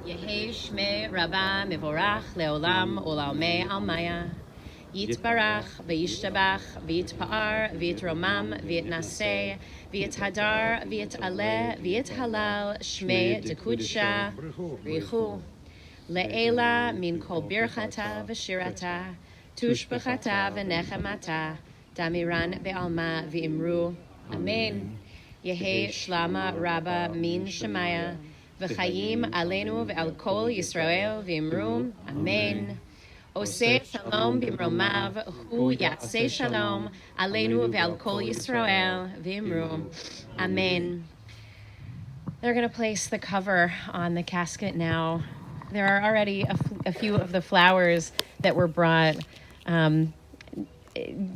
B: Yehi Shmei Rabba Mivorach Leolam Olamei Almaya Yitbarach V'yishtabach V'yitpa'ar V'yitromam V'yitnaseh V'yithadar V'yitaleh V'yithalal Shmei Dekudsha Richu Le'ela Min Kol Birchata V'shirata Tushbechata V'nechemata Damiran Be'alma V'imru Amen. Yehi Shlama Rabba Min Shemaya V'chayim Aleinu V'al Kol Yisrael V'imru Amen. Oseh Shalom B'mromav Hu Yatzeh Shalom Aleinu V'al Kol Yisrael V'imru Amen. They're going to place the cover on the casket now. There are already a few of the flowers that were brought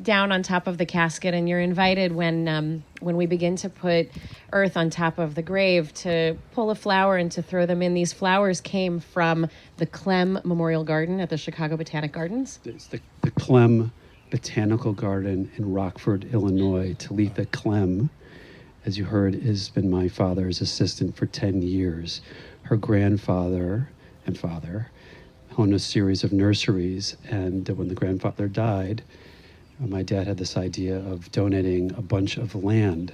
B: down on top of the casket, and you're invited when we begin to put earth on top of the grave to pull a flower and to throw them in. These flowers came from the Clem Memorial Garden at the Chicago Botanic Gardens.
D: It's the Clem Botanical Garden in Rockford, Illinois. Talitha Clem, as you heard, has been my father's assistant for 10 years. Her grandfather and father owned a series of nurseries, and when the grandfather died, my dad had this idea of donating a bunch of land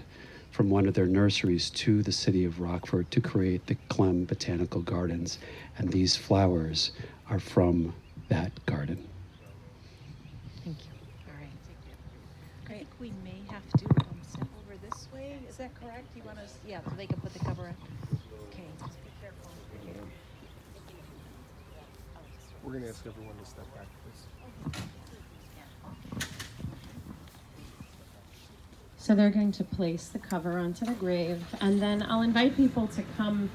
D: from one of their nurseries to the city of Rockford to create the Clem Botanical Gardens, and these flowers are from that garden.
B: Thank you. All right.
A: I think we may have to step over this way. Is that correct? You want us? Yeah, so they can put the cover on. Okay. Just be careful.
K: We're going to ask everyone to step back, please.
B: So they're going to place the cover onto the grave, and then I'll invite people to come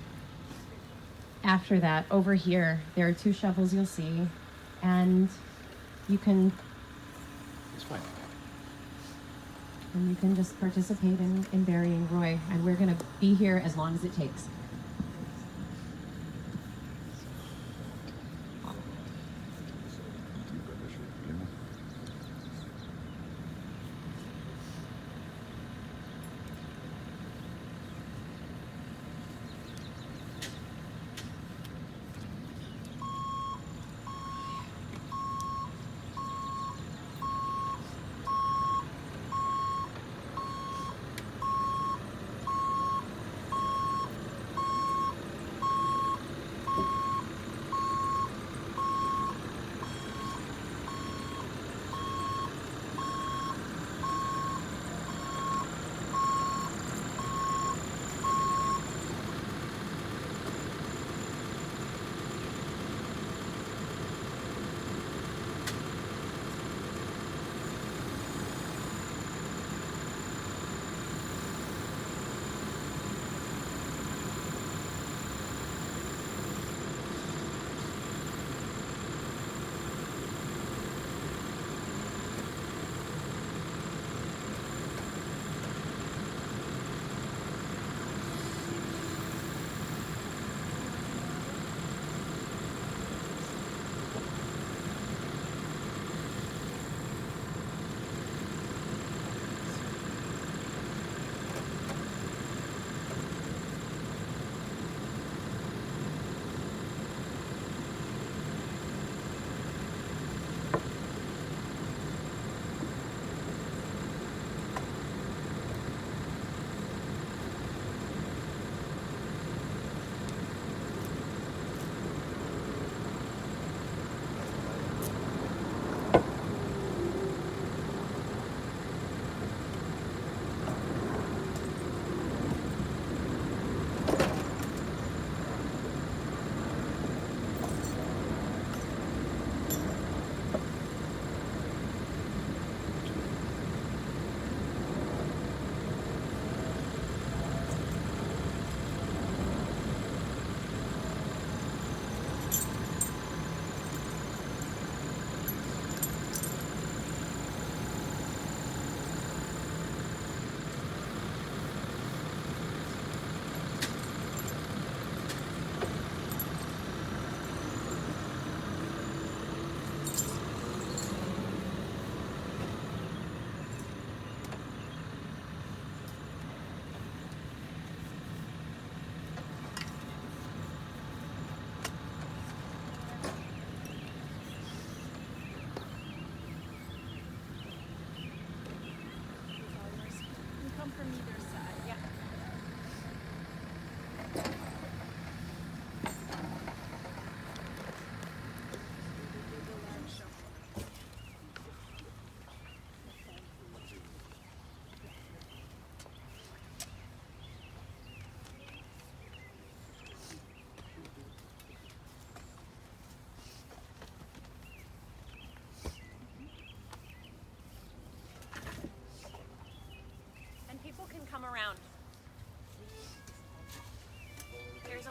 B: after that over here. There are 2 shovels you'll see, and you can
K: It's fine.
B: just participate in burying Roy, and we're going to be here as long as it takes.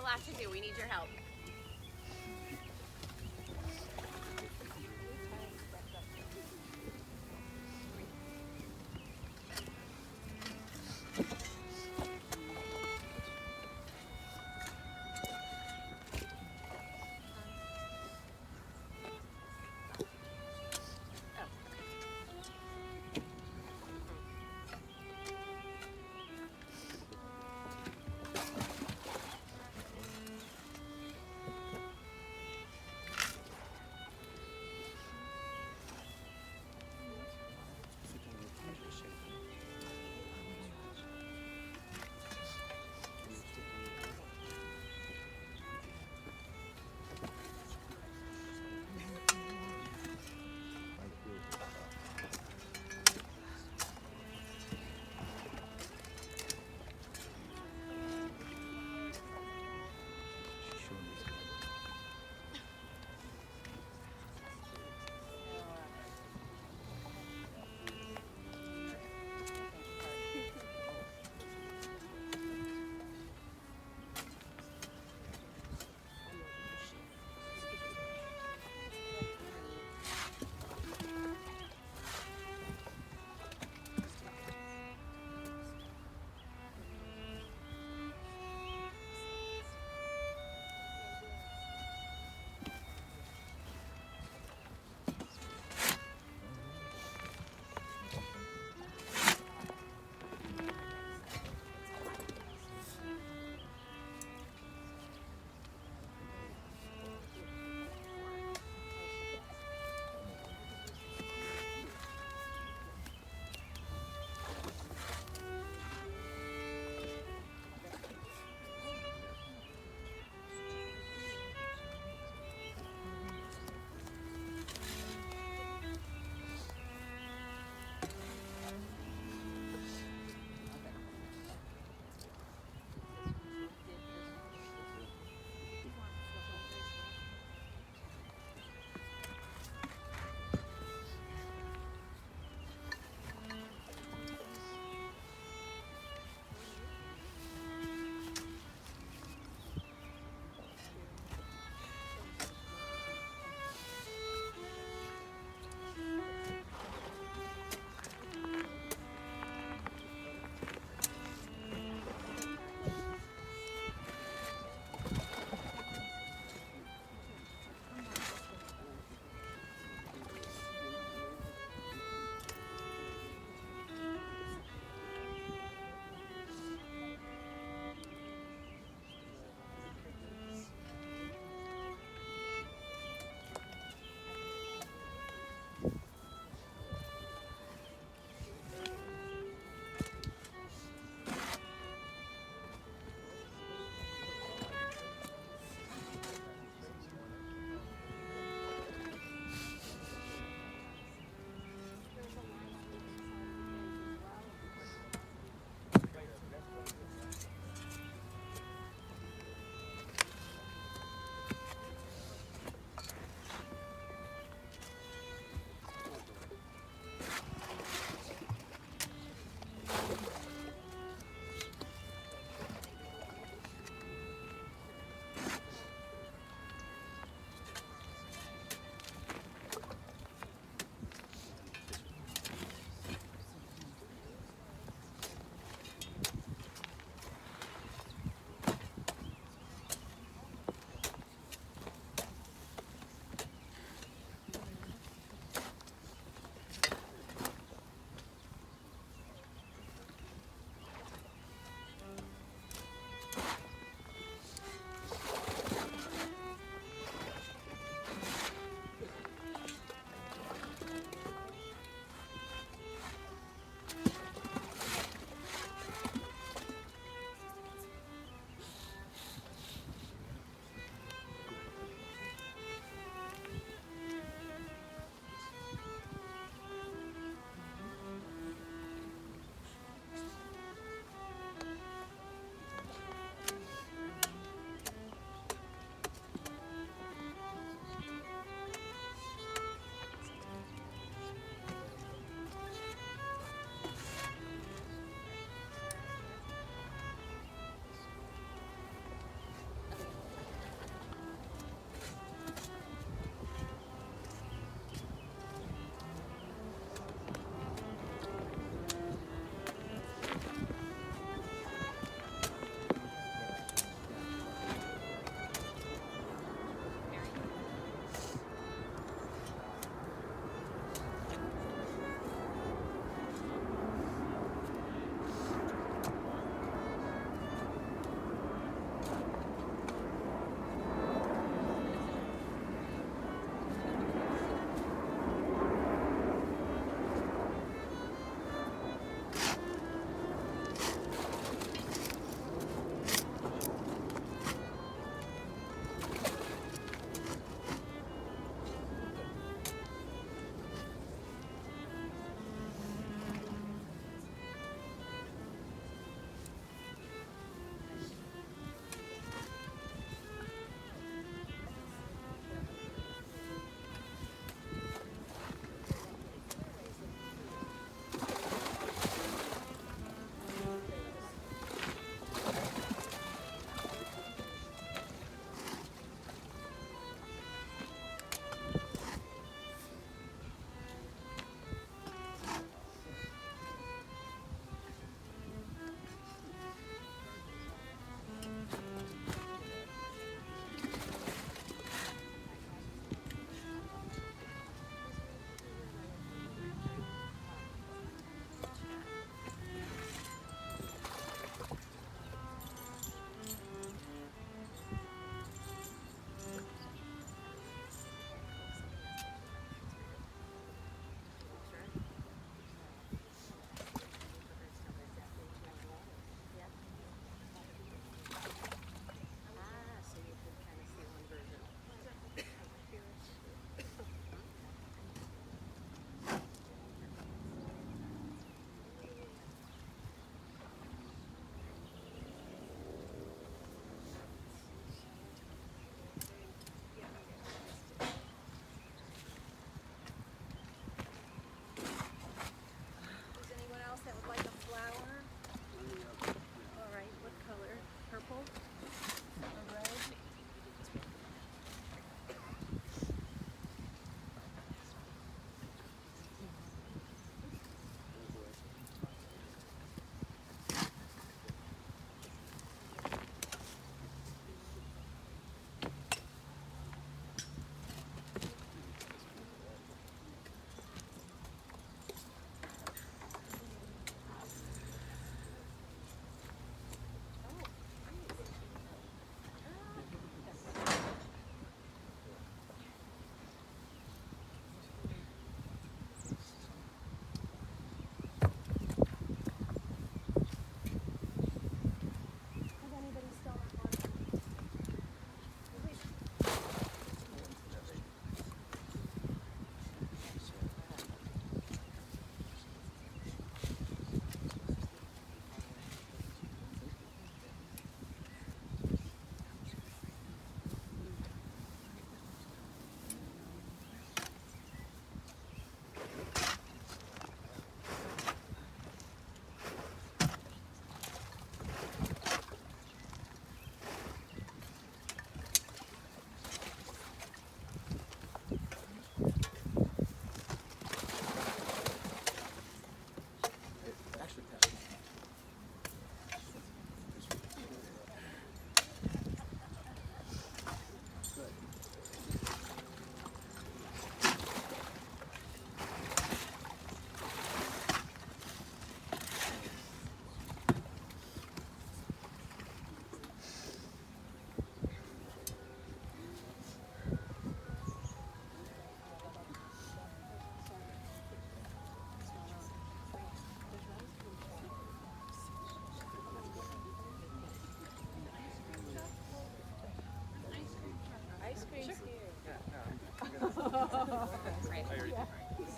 B: a lot to do. We need your help.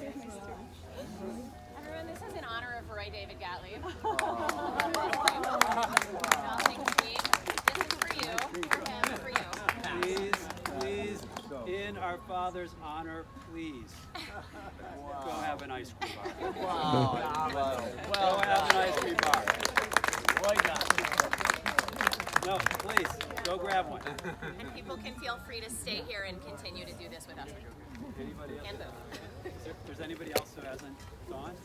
B: Everyone, this is in honor of Roy David Gottlieb. This is for you, for him, for you.
D: Please, in our Father's honor, please. Go have an ice cream bar. Go have an ice cream bar. No, please, go grab one.
B: And people can feel free to stay here and continue to do this with us.
D: Anybody else?
B: And both.
D: If there's anybody else who hasn't gone?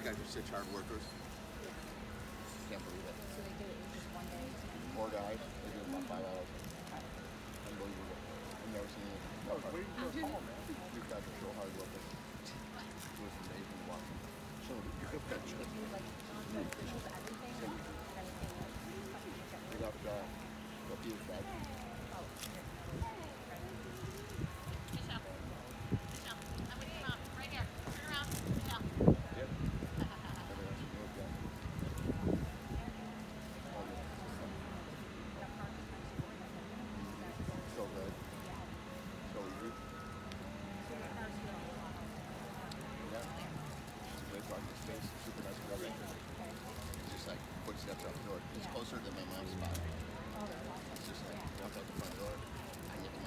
K: Guys are such hard workers. Can't believe it. So they did it in just one day? 4 guys. They did it about 5 hours. Unbelievable. I've never seen it. These guys are so hard workers. It was amazing to watch them. So you could picture it. They got the view side. Steps out the door. It's closer than my mom's spot. It's just like walk out the front door and you can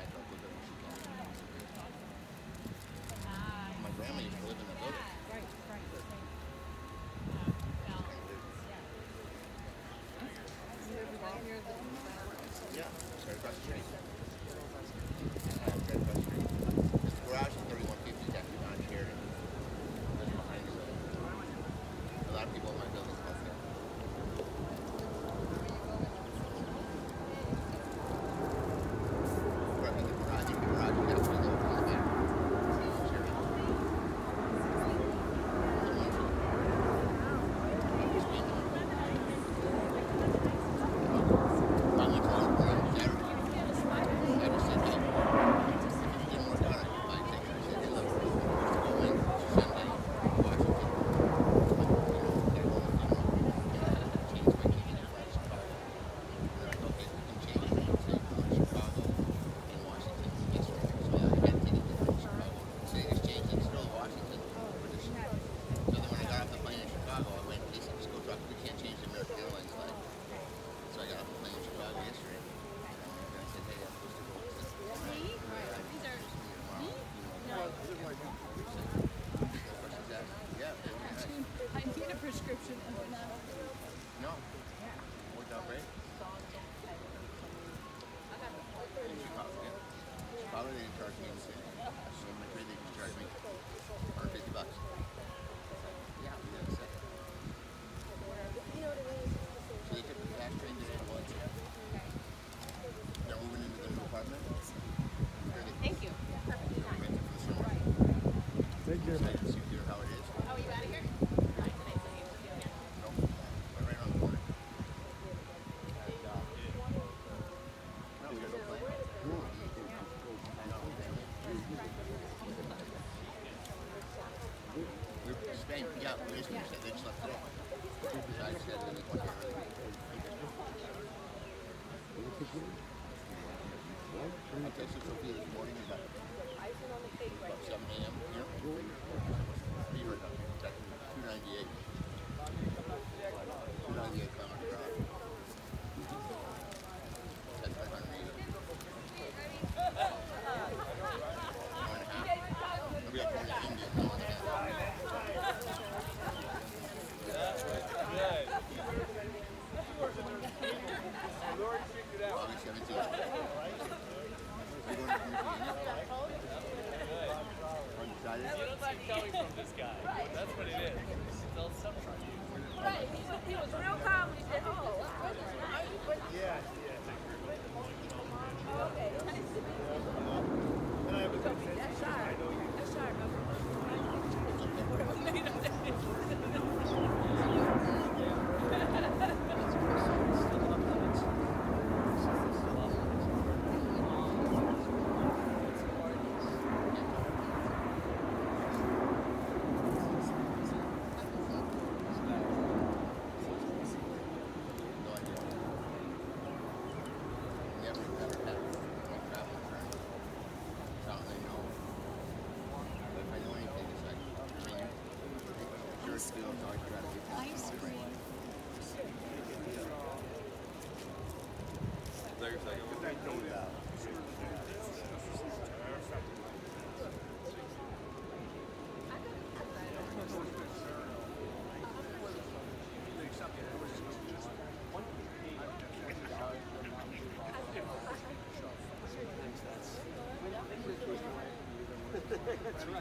K: No. Worked out great. Fowler, they didn't charge me anything. So my grade, they didn't charge me $150. Yeah, we got it set. So they took the fast train to Schwartz. They're moving into the new apartment.
B: Thank you.
K: Thank you. So I can see how it is.
B: Oh, you out of here?
K: No, we're right around the corner. No, we gotta go play. We're staying, yeah, we're just gonna stay, they just left today. So I just had to leave one day early. I texted Sophia this morning about 7 a.m. here. What you heard about me? 298. 298 kilometers per hour. That's 580. 1.5. We got going to India. 1.5. August 17th.
L: Coming from this guy. That's what it is. They'll subtract you.
M: Right. He was real calm. He said, "Oh, wow.
L: Yeah.
M: Okay.
L: And I have a good sense.
M: That's shy.
L: I know you.
M: That's shy.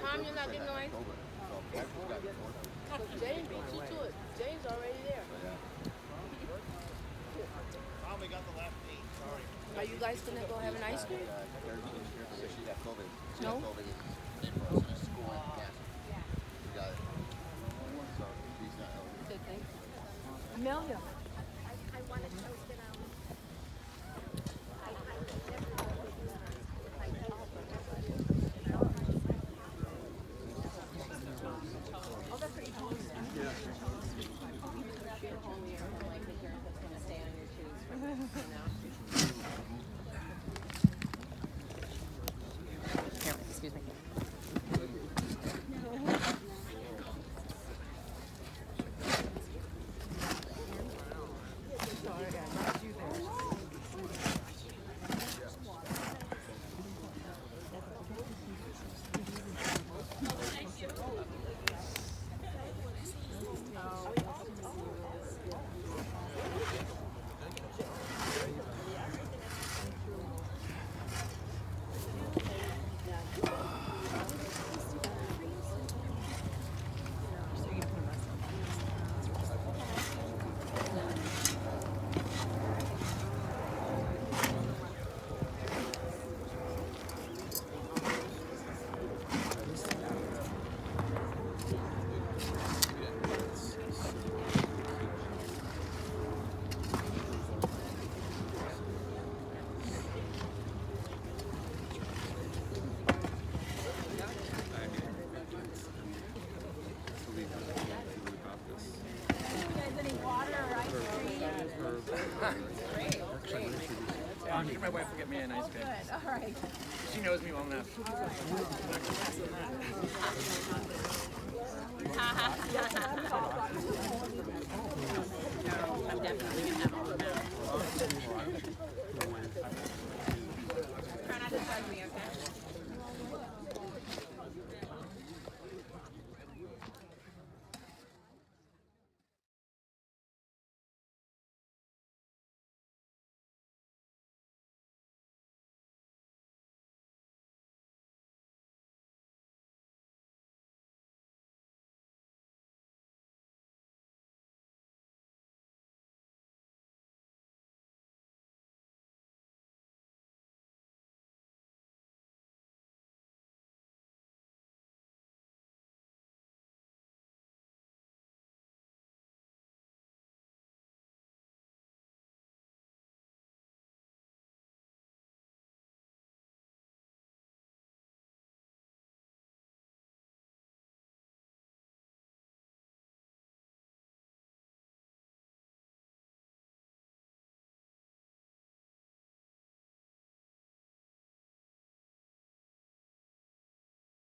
M: Tom, you're not getting no ice? James beat you to it. James already there.
L: Finally got the last 8. Sorry.
M: Are you guys gonna go have an ice cream?
K: She got COVID. She
M: No?
K: got COVID in April. She was in school and yes. She got it. So she's not eligible.
M: Good thing. Amelia. I want to toast it out. Oh, that's pretty cool. Yeah.
B: Excuse me.
L: My wife will get me a nice bed.
M: Good. All right.
L: She knows me well enough.